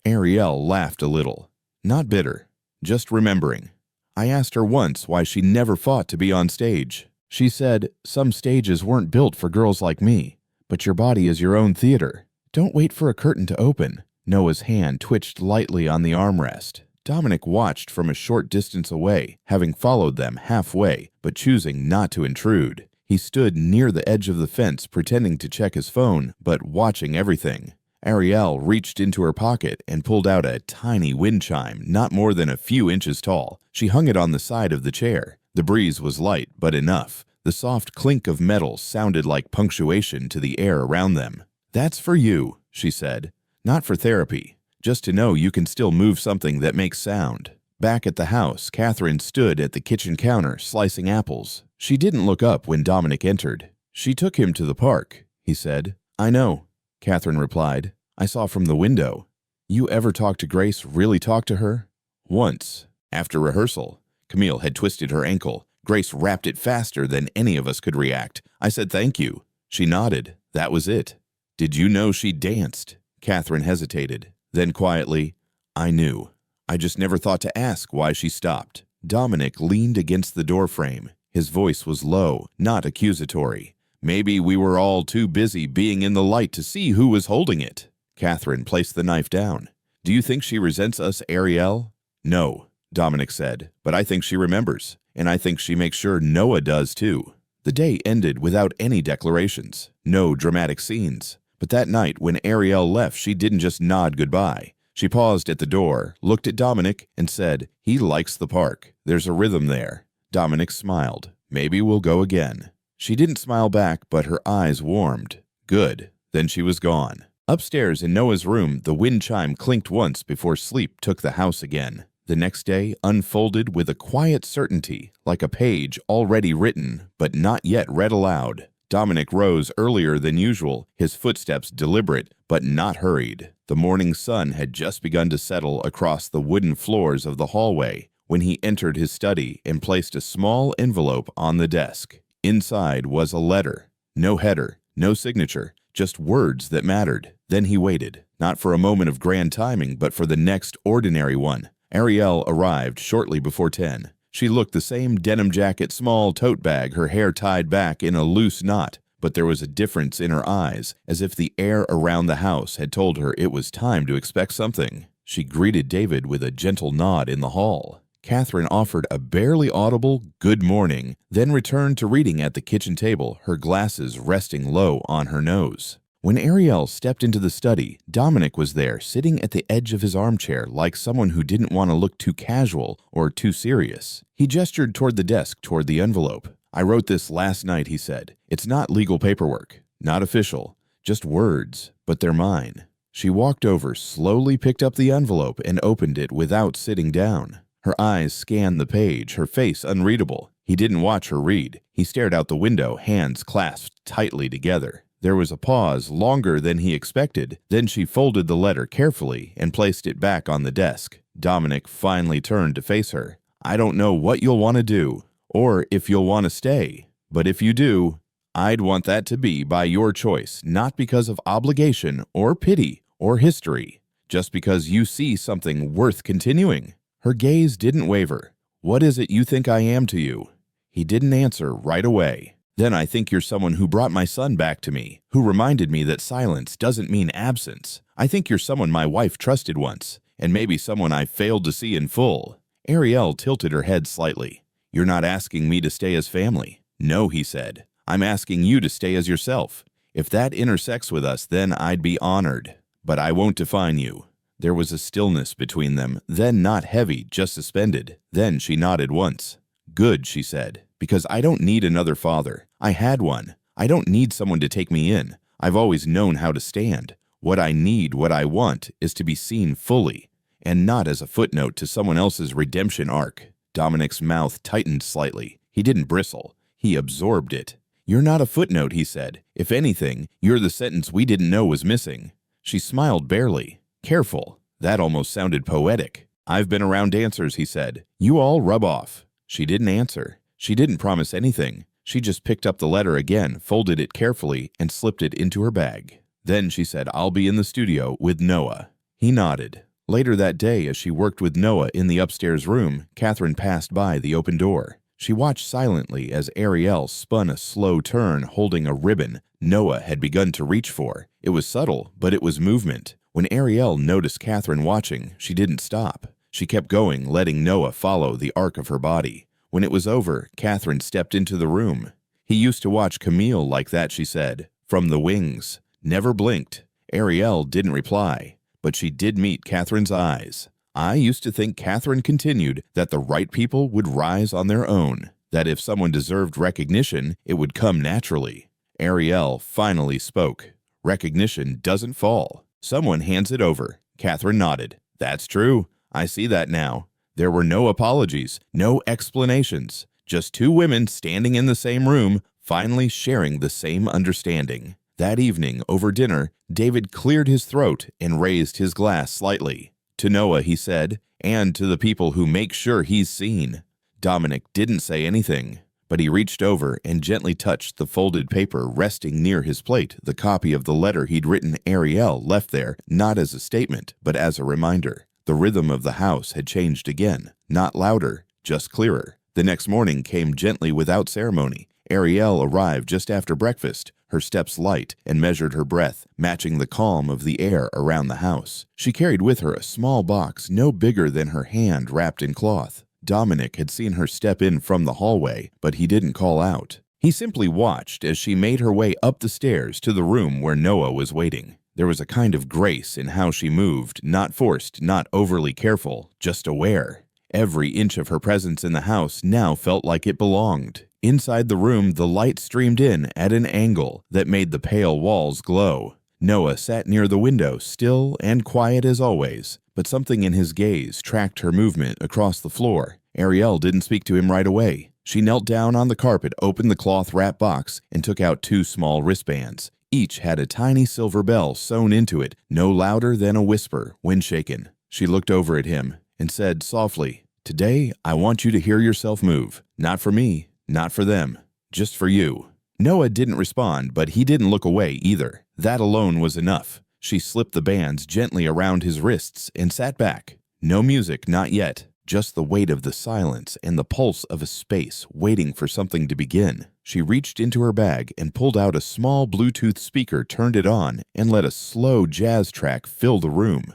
Ariel laughed a little. Not bitter, just remembering. I asked her once why she never fought to be on stage. She said, "Some stages weren't built for girls like me, but your body is your own theater. Don't wait for a curtain to open." Noah's hand twitched lightly on the armrest. Dominic watched from a short distance away, having followed them halfway, but choosing not to intrude. He stood near the edge of the fence, pretending to check his phone, but watching everything. Ariel reached into her pocket and pulled out a tiny wind chime, not more than a few inches tall. She hung it on the side of the chair. The breeze was light, but enough. The soft clink of metal sounded like punctuation to the air around them. "That's for you," she said. "Not for therapy. Just to know you can still move something that makes sound." Back at the house, Catherine stood at the kitchen counter, slicing apples. She didn't look up when Dominic entered. "She took him to the park," he said. "I know," Catherine replied. "I saw from the window." "You ever talk to Grace, really talk to her?" "Once. After rehearsal. Camille had twisted her ankle. Grace wrapped it faster than any of us could react. I said thank you. She nodded. That was it." "Did you know she danced?" Catherine hesitated. Then quietly, "I knew. I just never thought to ask why she stopped." Dominic leaned against the doorframe. His voice was low, not accusatory. "Maybe we were all too busy being in the light to see who was holding it." Catherine placed the knife down. "Do you think she resents us, Ariel?" "No," Dominic said, "but I think she remembers, and I think she makes sure Noah does too." The day ended without any declarations, no dramatic scenes. But that night, when Ariel left, she didn't just nod goodbye. She paused at the door, looked at Dominic, and said, "He likes the park. There's a rhythm there." Dominic smiled. "Maybe we'll go again." She didn't smile back, but her eyes warmed. Good. Then she was gone. Upstairs in Noah's room, the wind chime clinked once before sleep took the house again. The next day unfolded with a quiet certainty, like a page already written, but not yet read aloud. Dominic rose earlier than usual, his footsteps deliberate, but not hurried. The morning sun had just begun to settle across the wooden floors of the hallway when he entered his study and placed a small envelope on the desk. Inside was a letter. No header, no signature, just words that mattered. Then he waited, not for a moment of grand timing, but for the next ordinary one. Ariel arrived shortly before 10. She looked the same denim jacket, small tote bag, her hair tied back in a loose knot, but there was a difference in her eyes, as if the air around the house had told her it was time to expect something. She greeted David with a gentle nod in the hall. Catherine offered a barely audible "good morning," then returned to reading at the kitchen table, her glasses resting low on her nose. When Ariel stepped into the study, Dominic was there, sitting at the edge of his armchair like someone who didn't want to look too casual or too serious. He gestured toward the desk, toward the envelope. "I wrote this last night," he said. "It's not legal paperwork, not official, just words, but they're mine." She walked over, slowly picked up the envelope, and opened it without sitting down. Her eyes scanned the page, her face unreadable. He didn't watch her read. He stared out the window, hands clasped tightly together. There was a pause, longer than he expected. Then she folded the letter carefully and placed it back on the desk. Dominic finally turned to face her. "I don't know what you'll want to do, or if you'll want to stay, But if you do, I'd want that to be by your choice, not because of obligation or pity or history, just because you see something worth continuing." Her gaze didn't waver. "What is it you think I am to you?" He didn't answer right away. "Then I think you're someone who brought my son back to me, who reminded me that silence doesn't mean absence. I think you're someone my wife trusted once, and maybe someone I failed to see in full." Ariel tilted her head slightly. "You're not asking me to stay as family." "No," he said. "I'm asking you to stay as yourself. If that intersects with us, then I'd be honored. But I won't define you." There was a stillness between them, then not heavy, just suspended. Then she nodded once. "Good," she said, "because I don't need another father. I had one. I don't need someone to take me in. I've always known how to stand. What I need, what I want, is to be seen fully, and not as a footnote to someone else's redemption arc." Dominic's mouth tightened slightly. He didn't bristle. He absorbed it. "You're not a footnote," he said. "If anything, you're the sentence we didn't know was missing." She smiled barely. "Careful." That almost sounded poetic. "I've been around dancers," he said. "You all rub off." She didn't answer. She didn't promise anything. She just picked up the letter again, folded it carefully, and slipped it into her bag. Then she said, "I'll be in the studio with Noah." He nodded. Later that day, as she worked with Noah in the upstairs room, Catherine passed by the open door. She watched silently as Ariel spun a slow turn holding a ribbon Noah had begun to reach for. It was subtle, but it was movement. When Ariel noticed Catherine watching, she didn't stop. She kept going, letting Noah follow the arc of her body. When it was over, Catherine stepped into the room. "He used to watch Camille like that," she said, "from the wings. Never blinked." Ariel didn't reply, but she did meet Catherine's eyes. "I used to think," Catherine continued, "that the right people would rise on their own, that if someone deserved recognition, it would come naturally." Ariel finally spoke. "Recognition doesn't fall. Someone hands it over." Catherine nodded. "That's true. I see that now." There were no apologies, no explanations, just two women standing in the same room, finally sharing the same understanding. That evening, over dinner, David cleared his throat and raised his glass slightly. "To Noah," he said, "and to the people who make sure he's seen." Dominic didn't say anything, but he reached over and gently touched the folded paper resting near his plate. The copy of the letter he'd written Ariel left there, not as a statement, but as a reminder. The rhythm of the house had changed again, not louder, just clearer. The next morning came gently without ceremony. Ariel arrived just after breakfast, her steps light, and measured her breath, matching the calm of the air around the house. She carried with her a small box no bigger than her hand wrapped in cloth. Dominic had seen her step in from the hallway, but he didn't call out. He simply watched as she made her way up the stairs to the room where Noah was waiting. There was a kind of grace in how she moved, not forced, not overly careful, just aware. Every inch of her presence in the house now felt like it belonged. Inside the room, the light streamed in at an angle that made the pale walls glow. Noah sat near the window, still and quiet as always, but something in his gaze tracked her movement across the floor. Ariel didn't speak to him right away. She knelt down on the carpet, opened the cloth-wrapped box, and took out two small wristbands. Each had a tiny silver bell sewn into it, no louder than a whisper when shaken. She looked over at him and said softly, "Today, I want you to hear yourself move. Not for me, not for them, just for you." Noah didn't respond, but he didn't look away either. That alone was enough. She slipped the bands gently around his wrists and sat back. No music, not yet. Just the weight of the silence and the pulse of a space waiting for something to begin. She reached into her bag and pulled out a small Bluetooth speaker, turned it on, and let a slow jazz track fill the room.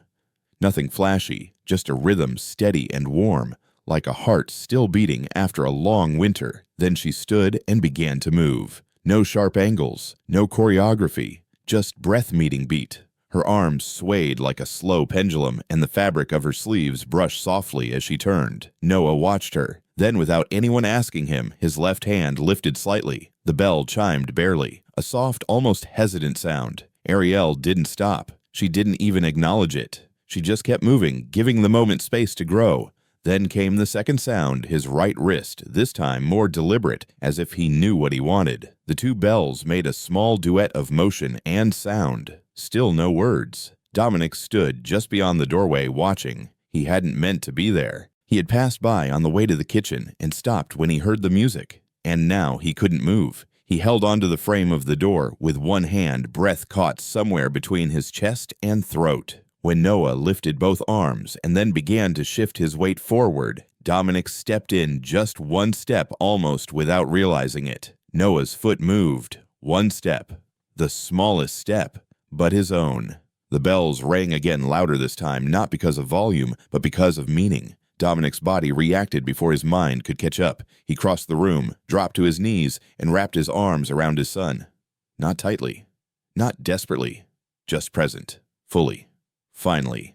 Nothing flashy, just a rhythm steady and warm, like a heart still beating after a long winter. Then she stood and began to move. No sharp angles, no choreography, just breath-meeting beat. Her arms swayed like a slow pendulum, and the fabric of her sleeves brushed softly as she turned. Noah watched her. Then, without anyone asking him, his left hand lifted slightly. The bell chimed barely, a soft, almost hesitant sound. Ariel didn't stop. She didn't even acknowledge it. She just kept moving, giving the moment space to grow. Then came the second sound, his right wrist, this time more deliberate, as if he knew what he wanted. The two bells made a small duet of motion and sound. Still no words. Dominic stood just beyond the doorway watching. He hadn't meant to be there. He had passed by on the way to the kitchen and stopped when he heard the music. and now he couldn't move. He held onto the frame of the door with one hand, breath caught somewhere between his chest and throat. When Noah lifted both arms and then began to shift his weight forward, Dominic stepped in just one step almost without realizing it. Noah's foot moved. One step. The smallest step, but his own. The bells rang again, louder this time, not because of volume, but because of meaning. Dominic's body reacted before his mind could catch up. He crossed the room, dropped to his knees, and wrapped his arms around his son. Not tightly. Not desperately. Just present. Fully. Finally.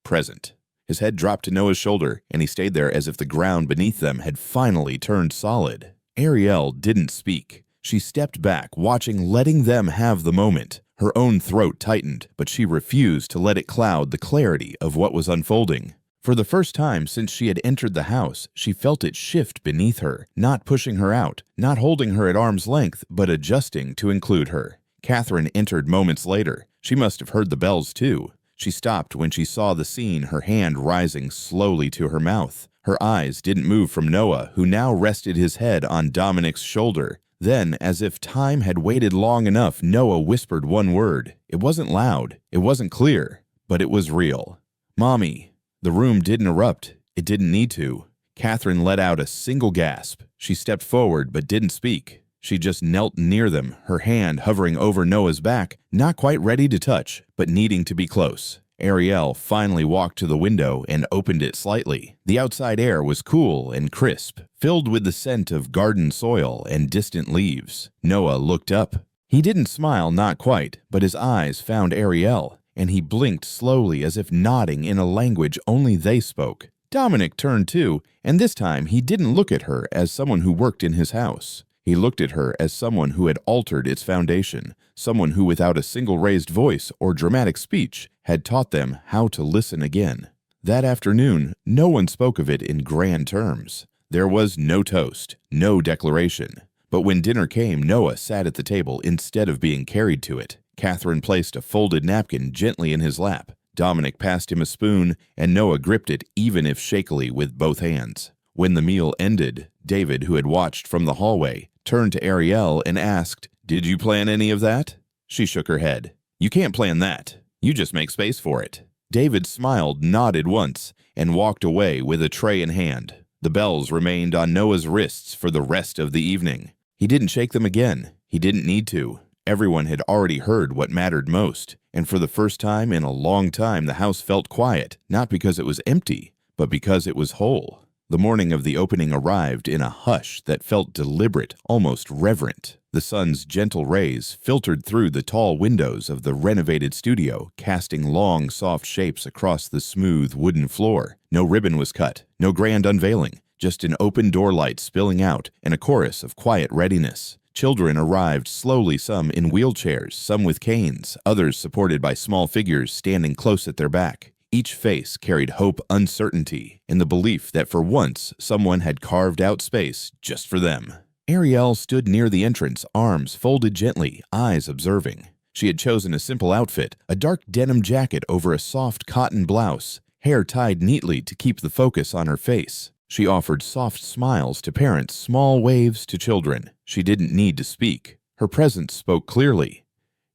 Present. His head dropped to Noah's shoulder, and he stayed there as if the ground beneath them had finally turned solid. Ariel didn't speak. She stepped back, watching, letting them have the moment. Her own throat tightened, but she refused to let it cloud the clarity of what was unfolding. For the first time since she had entered the house, she felt it shift beneath her, not pushing her out, not holding her at arm's length, but adjusting to include her. Catherine entered moments later. She must have heard the bells too. She stopped when she saw the scene, her hand rising slowly to her mouth. Her eyes didn't move from Noah, who now rested his head on Dominic's shoulder. Then, as if time had waited long enough, Noah whispered one word. It wasn't loud, it wasn't clear, but it was real. "Mommy." The room didn't erupt. It didn't need to. Catherine let out a single gasp. She stepped forward but didn't speak. She just knelt near them, her hand hovering over Noah's back, not quite ready to touch, but needing to be close. Ariel finally walked to the window and opened it slightly. The outside air was cool and crisp, filled with the scent of garden soil and distant leaves. Noah looked up. He didn't smile, not quite, but his eyes found Ariel, and he blinked slowly as if nodding in a language only they spoke. Dominic turned too, and this time he didn't look at her as someone who worked in his house. He looked at her as someone who had altered its foundation, someone who without a single raised voice or dramatic speech had taught them how to listen again. That afternoon, no one spoke of it in grand terms. There was no toast, no declaration. But when dinner came, Noah sat at the table instead of being carried to it. Catherine placed a folded napkin gently in his lap. Dominic passed him a spoon, and Noah gripped it, even if shakily, with both hands. When the meal ended, David, who had watched from the hallway, turned to Ariel and asked, "Did you plan any of that?" She shook her head. "You can't plan that. You just make space for it." David smiled, nodded once, and walked away with a tray in hand. The bells remained on Noah's wrists for the rest of the evening. He didn't shake them again. He didn't need to. Everyone had already heard what mattered most, and for the first time in a long time the house felt quiet, not because it was empty, but because it was whole. The morning of the opening arrived in a hush that felt deliberate, almost reverent. The sun's gentle rays filtered through the tall windows of the renovated studio, casting long, soft shapes across the smooth wooden floor. No ribbon was cut, no grand unveiling, just an open door light spilling out and a chorus of quiet readiness. Children arrived slowly, some in wheelchairs, some with canes, others supported by small figures standing close at their back. Each face carried hope, uncertainty, and the belief that for once someone had carved out space just for them. Ariel stood near the entrance, arms folded gently, eyes observing. She had chosen a simple outfit, a dark denim jacket over a soft cotton blouse, hair tied neatly to keep the focus on her face. She offered soft smiles to parents, small waves to children. She didn't need to speak. Her presence spoke clearly.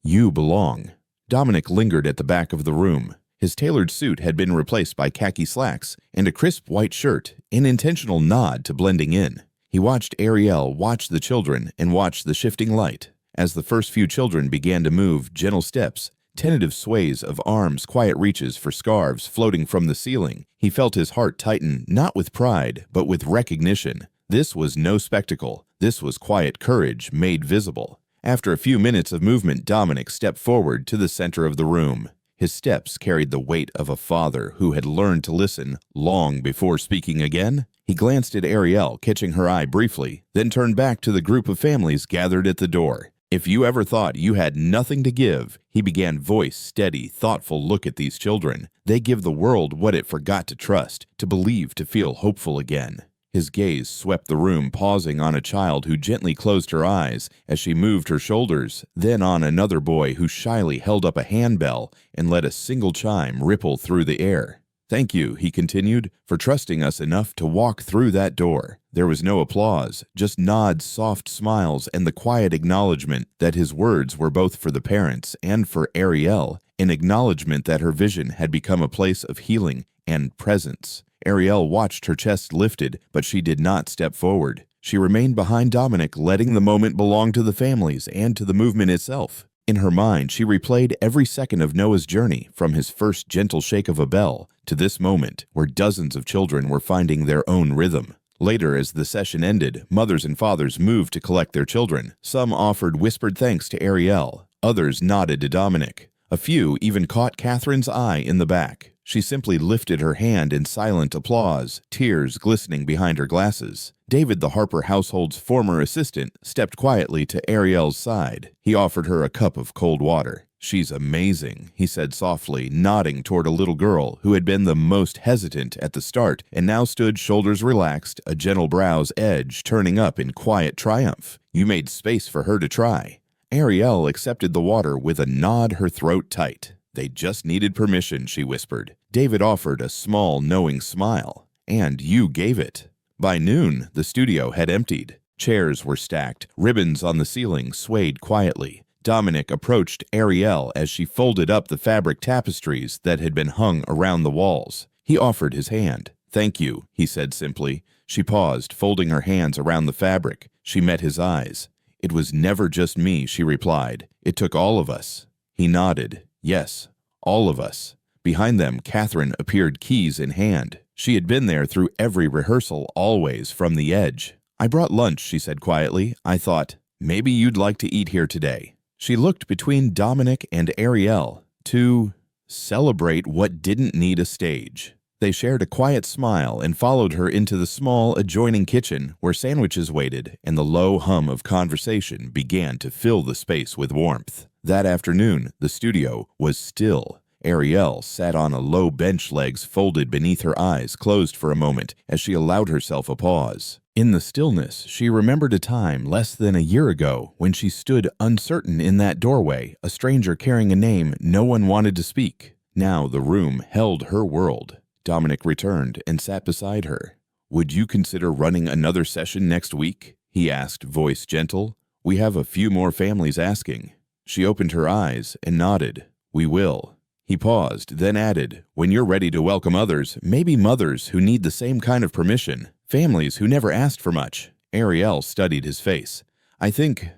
"You belong." Dominic lingered at the back of the room. His tailored suit had been replaced by khaki slacks and a crisp white shirt, an intentional nod to blending in. He watched Ariel watch the children and watch the shifting light. As the first few children began to move, gentle steps, tentative sways of arms, quiet reaches for scarves floating from the ceiling, he felt his heart tighten, not with pride, but with recognition. This was no spectacle. This was quiet courage made visible. After a few minutes of movement, Dominic stepped forward to the center of the room. His steps carried the weight of a father who had learned to listen long before speaking again. He glanced at Ariel, catching her eye briefly, then turned back to the group of families gathered at the door. "If you ever thought you had nothing to give," he began, voice steady, thoughtful look at these children. "They give the world what it forgot to trust, to believe, to feel hopeful again." His gaze swept the room, pausing on a child who gently closed her eyes as she moved her shoulders, then on another boy who shyly held up a handbell and let a single chime ripple through the air. Thank you, he continued, for trusting us enough to walk through that door. There was no applause, just nods, soft smiles, and the quiet acknowledgement that his words were both for the parents and for Ariel, an acknowledgement that her vision had become a place of healing and presence. Ariel watched her chest lifted, but she did not step forward. She remained behind Dominic, letting the moment belong to the families and to the movement itself. In her mind, she replayed every second of Noah's journey, from his first gentle shake of a bell to this moment where dozens of children were finding their own rhythm. Later, as the session ended, mothers and fathers moved to collect their children. Some offered whispered thanks to Ariel, others nodded to Dominic. A few even caught Catherine's eye in the back. She simply lifted her hand in silent applause, tears glistening behind her glasses. David, the Harper household's former assistant, stepped quietly to Ariel's side. He offered her a cup of cold water. "She's amazing," he said softly, nodding toward a little girl who had been the most hesitant at the start and now stood shoulders relaxed, a gentle brow's edge turning up in quiet triumph. "You made space for her to try." Ariel accepted the water with a nod, her throat tight. "They just needed permission," she whispered. David offered a small, knowing smile. "And you gave it." By noon, the studio had emptied. Chairs were stacked, ribbons on the ceiling swayed quietly. Dominic approached Ariel as she folded up the fabric tapestries that had been hung around the walls. He offered his hand. "Thank you," he said simply. She paused, folding her hands around the fabric. She met his eyes. "It was never just me," she replied. "It took all of us." He nodded. "Yes, all of us." Behind them, Catherine appeared, keys in hand. She had been there through every rehearsal, always from the edge. "I brought lunch," she said quietly. "I thought, maybe you'd like to eat here today." She looked between Dominic and Ariel to celebrate what didn't need a stage. They shared a quiet smile and followed her into the small adjoining kitchen where sandwiches waited and the low hum of conversation began to fill the space with warmth. That afternoon, the studio was still. Ariel sat on a low bench, legs folded beneath her eyes closed for a moment as she allowed herself a pause. In the stillness, she remembered a time less than a year ago when she stood uncertain in that doorway, a stranger carrying a name no one wanted to speak. Now the room held her world. Dominic returned and sat beside her. "Would you consider running another session next week?" he asked, voice gentle. "We have a few more families asking." She opened her eyes and nodded. "We will." He paused, then added, "When you're ready to welcome others, maybe mothers who need the same kind of permission, families who never asked for much." Ariel studied his face. "I think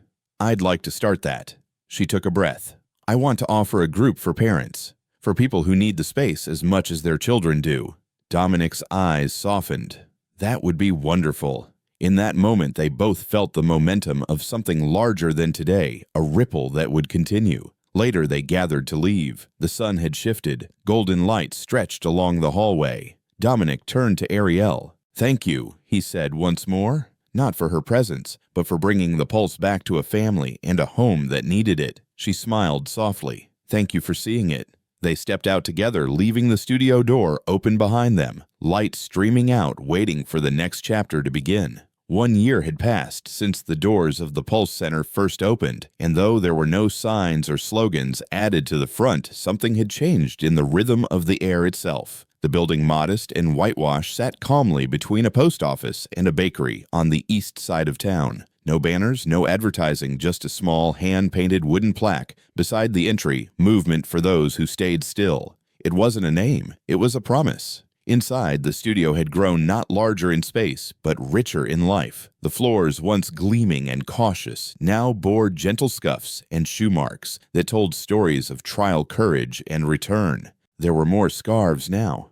I'd like to start that." She took a breath. "I want to offer a group for parents, for people who need the space as much as their children do." Dominic's eyes softened. "That would be wonderful." In that moment, they both felt the momentum of something larger than today, a ripple that would continue. Later, they gathered to leave. The sun had shifted. Golden light stretched along the hallway. Dominic turned to Ariel. "Thank you," he said once more. Not for her presence, but for bringing the pulse back to a family and a home that needed it. She smiled softly. "Thank you for seeing it." They stepped out together, leaving the studio door open behind them, light streaming out, waiting for the next chapter to begin. 1 year had passed since the doors of the Pulse Center first opened, and though there were no signs or slogans added to the front, something had changed in the rhythm of the air itself. The building, modest and whitewashed, sat calmly between a post office and a bakery on the east side of town. No banners, no advertising, just a small, hand-painted wooden plaque beside the entry, "Movement for those who stayed still." It wasn't a name, it was a promise. Inside, the studio had grown not larger in space, but richer in life. The floors, once gleaming and cautious, now bore gentle scuffs and shoe marks that told stories of trial, courage, and return. There were more scarves now,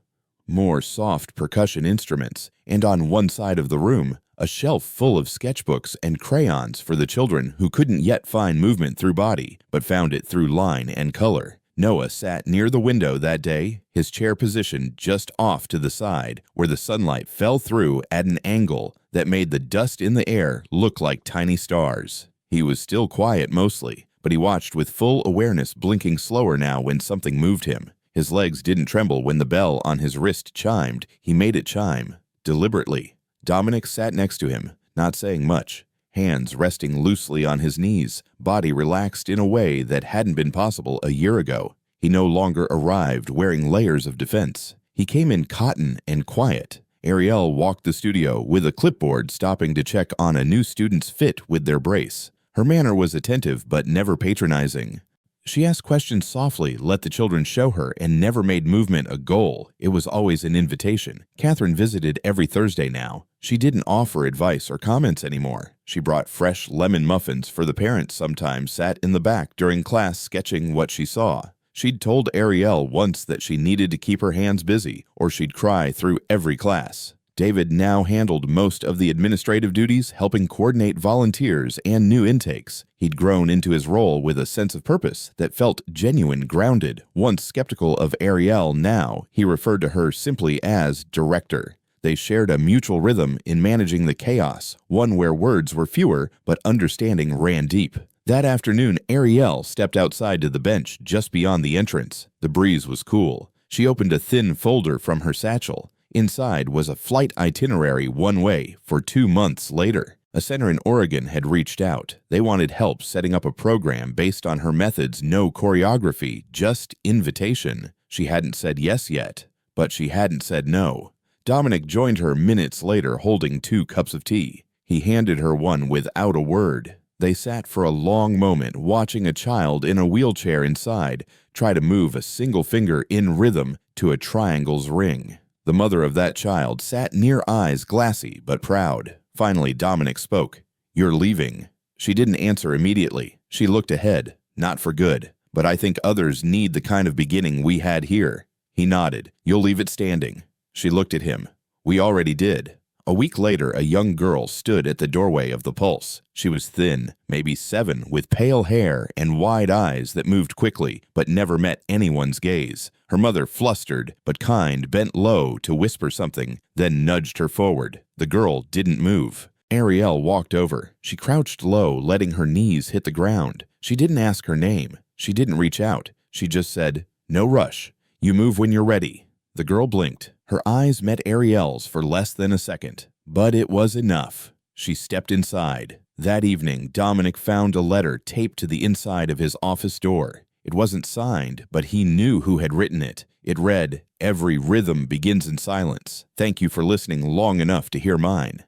more soft percussion instruments, and on one side of the room, a shelf full of sketchbooks and crayons for the children who couldn't yet find movement through body, but found it through line and color. Noah sat near the window that day, his chair positioned just off to the side, where the sunlight fell through at an angle that made the dust in the air look like tiny stars. He was still quiet mostly, but he watched with full awareness, blinking slower now when something moved him. His legs didn't tremble when the bell on his wrist chimed. He made it chime, deliberately. Dominic sat next to him, not saying much, hands resting loosely on his knees, body relaxed in a way that hadn't been possible a year ago. He no longer arrived wearing layers of defense. He came in cotton and quiet. Ariel walked the studio with a clipboard, stopping to check on a new student's fit with their brace. Her manner was attentive but never patronizing. She asked questions softly, let the children show her, and never made movement a goal. It was always an invitation. Catherine visited every Thursday now. She didn't offer advice or comments anymore. She brought fresh lemon muffins for the parents, sometimes sat in the back during class sketching what she saw. She'd told Ariel once that she needed to keep her hands busy, or she'd cry through every class. David now handled most of the administrative duties, helping coordinate volunteers and new intakes. He'd grown into his role with a sense of purpose that felt genuine, grounded. Once skeptical of Ariel, now he referred to her simply as director. They shared a mutual rhythm in managing the chaos, one where words were fewer but understanding ran deep. That afternoon, Ariel stepped outside to the bench just beyond the entrance. The breeze was cool. She opened a thin folder from her satchel. Inside was a flight itinerary one way for 2 months later. A center in Oregon had reached out. They wanted help setting up a program based on her methods, no choreography, just invitation. She hadn't said yes yet, but she hadn't said no. Dominic joined her minutes later holding 2 cups of tea. He handed her one without a word. They sat for a long moment watching a child in a wheelchair inside try to move a single finger in rhythm to a triangle's ring. The mother of that child sat near, eyes glassy but proud. Finally, Dominic spoke. "You're leaving." She didn't answer immediately. She looked ahead. "Not for good, but I think others need the kind of beginning we had here." He nodded. "You'll leave it standing." She looked at him. "We already did." A week later, a young girl stood at the doorway of the Pulse. She was thin, maybe 7, with pale hair and wide eyes that moved quickly but never met anyone's gaze. Her mother, flustered but kind, bent low to whisper something, then nudged her forward. The girl didn't move. Ariel walked over. She crouched low, letting her knees hit the ground. She didn't ask her name. She didn't reach out. She just said, "No rush. You move when you're ready." The girl blinked. Her eyes met Ariel's for less than a second, but it was enough. She stepped inside. That evening, Dominic found a letter taped to the inside of his office door. It wasn't signed, but he knew who had written it. It read, "Every rhythm begins in silence. Thank you for listening long enough to hear mine.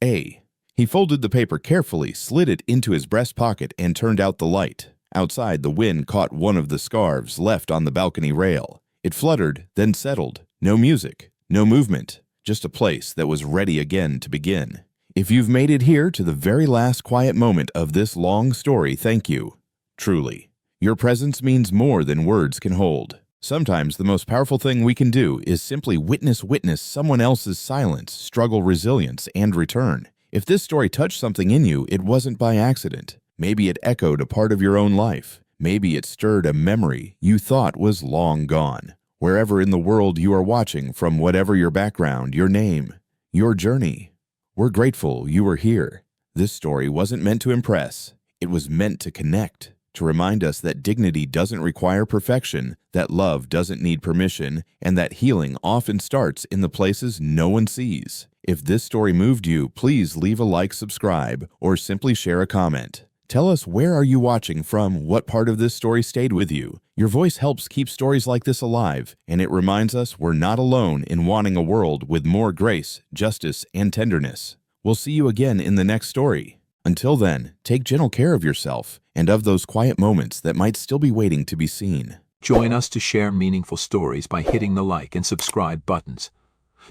A." He folded the paper carefully, slid it into his breast pocket, and turned out the light. Outside, the wind caught one of the scarves left on the balcony rail. It fluttered, then settled. No music, no movement, just a place that was ready again to begin. If you've made it here to the very last quiet moment of this long story, thank you. Truly. Your presence means more than words can hold. Sometimes the most powerful thing we can do is simply witness someone else's silence, struggle, resilience, and return. If this story touched something in you, it wasn't by accident. Maybe it echoed a part of your own life. Maybe it stirred a memory you thought was long gone. Wherever in the world you are watching from, whatever your background, your name, your journey, we're grateful you were here. This story wasn't meant to impress. It was meant to connect, to remind us that dignity doesn't require perfection, that love doesn't need permission, and that healing often starts in the places no one sees. If this story moved you, please leave a like, subscribe, or simply share a comment. Tell us, where are you watching from? What part of this story stayed with you? Your voice helps keep stories like this alive, and it reminds us we're not alone in wanting a world with more grace, justice, and tenderness. We'll see you again in the next story. Until then, take gentle care of yourself and of those quiet moments that might still be waiting to be seen. Join us to share meaningful stories by hitting the like and subscribe buttons.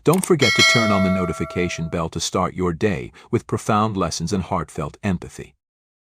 Don't forget to turn on the notification bell to start your day with profound lessons and heartfelt empathy.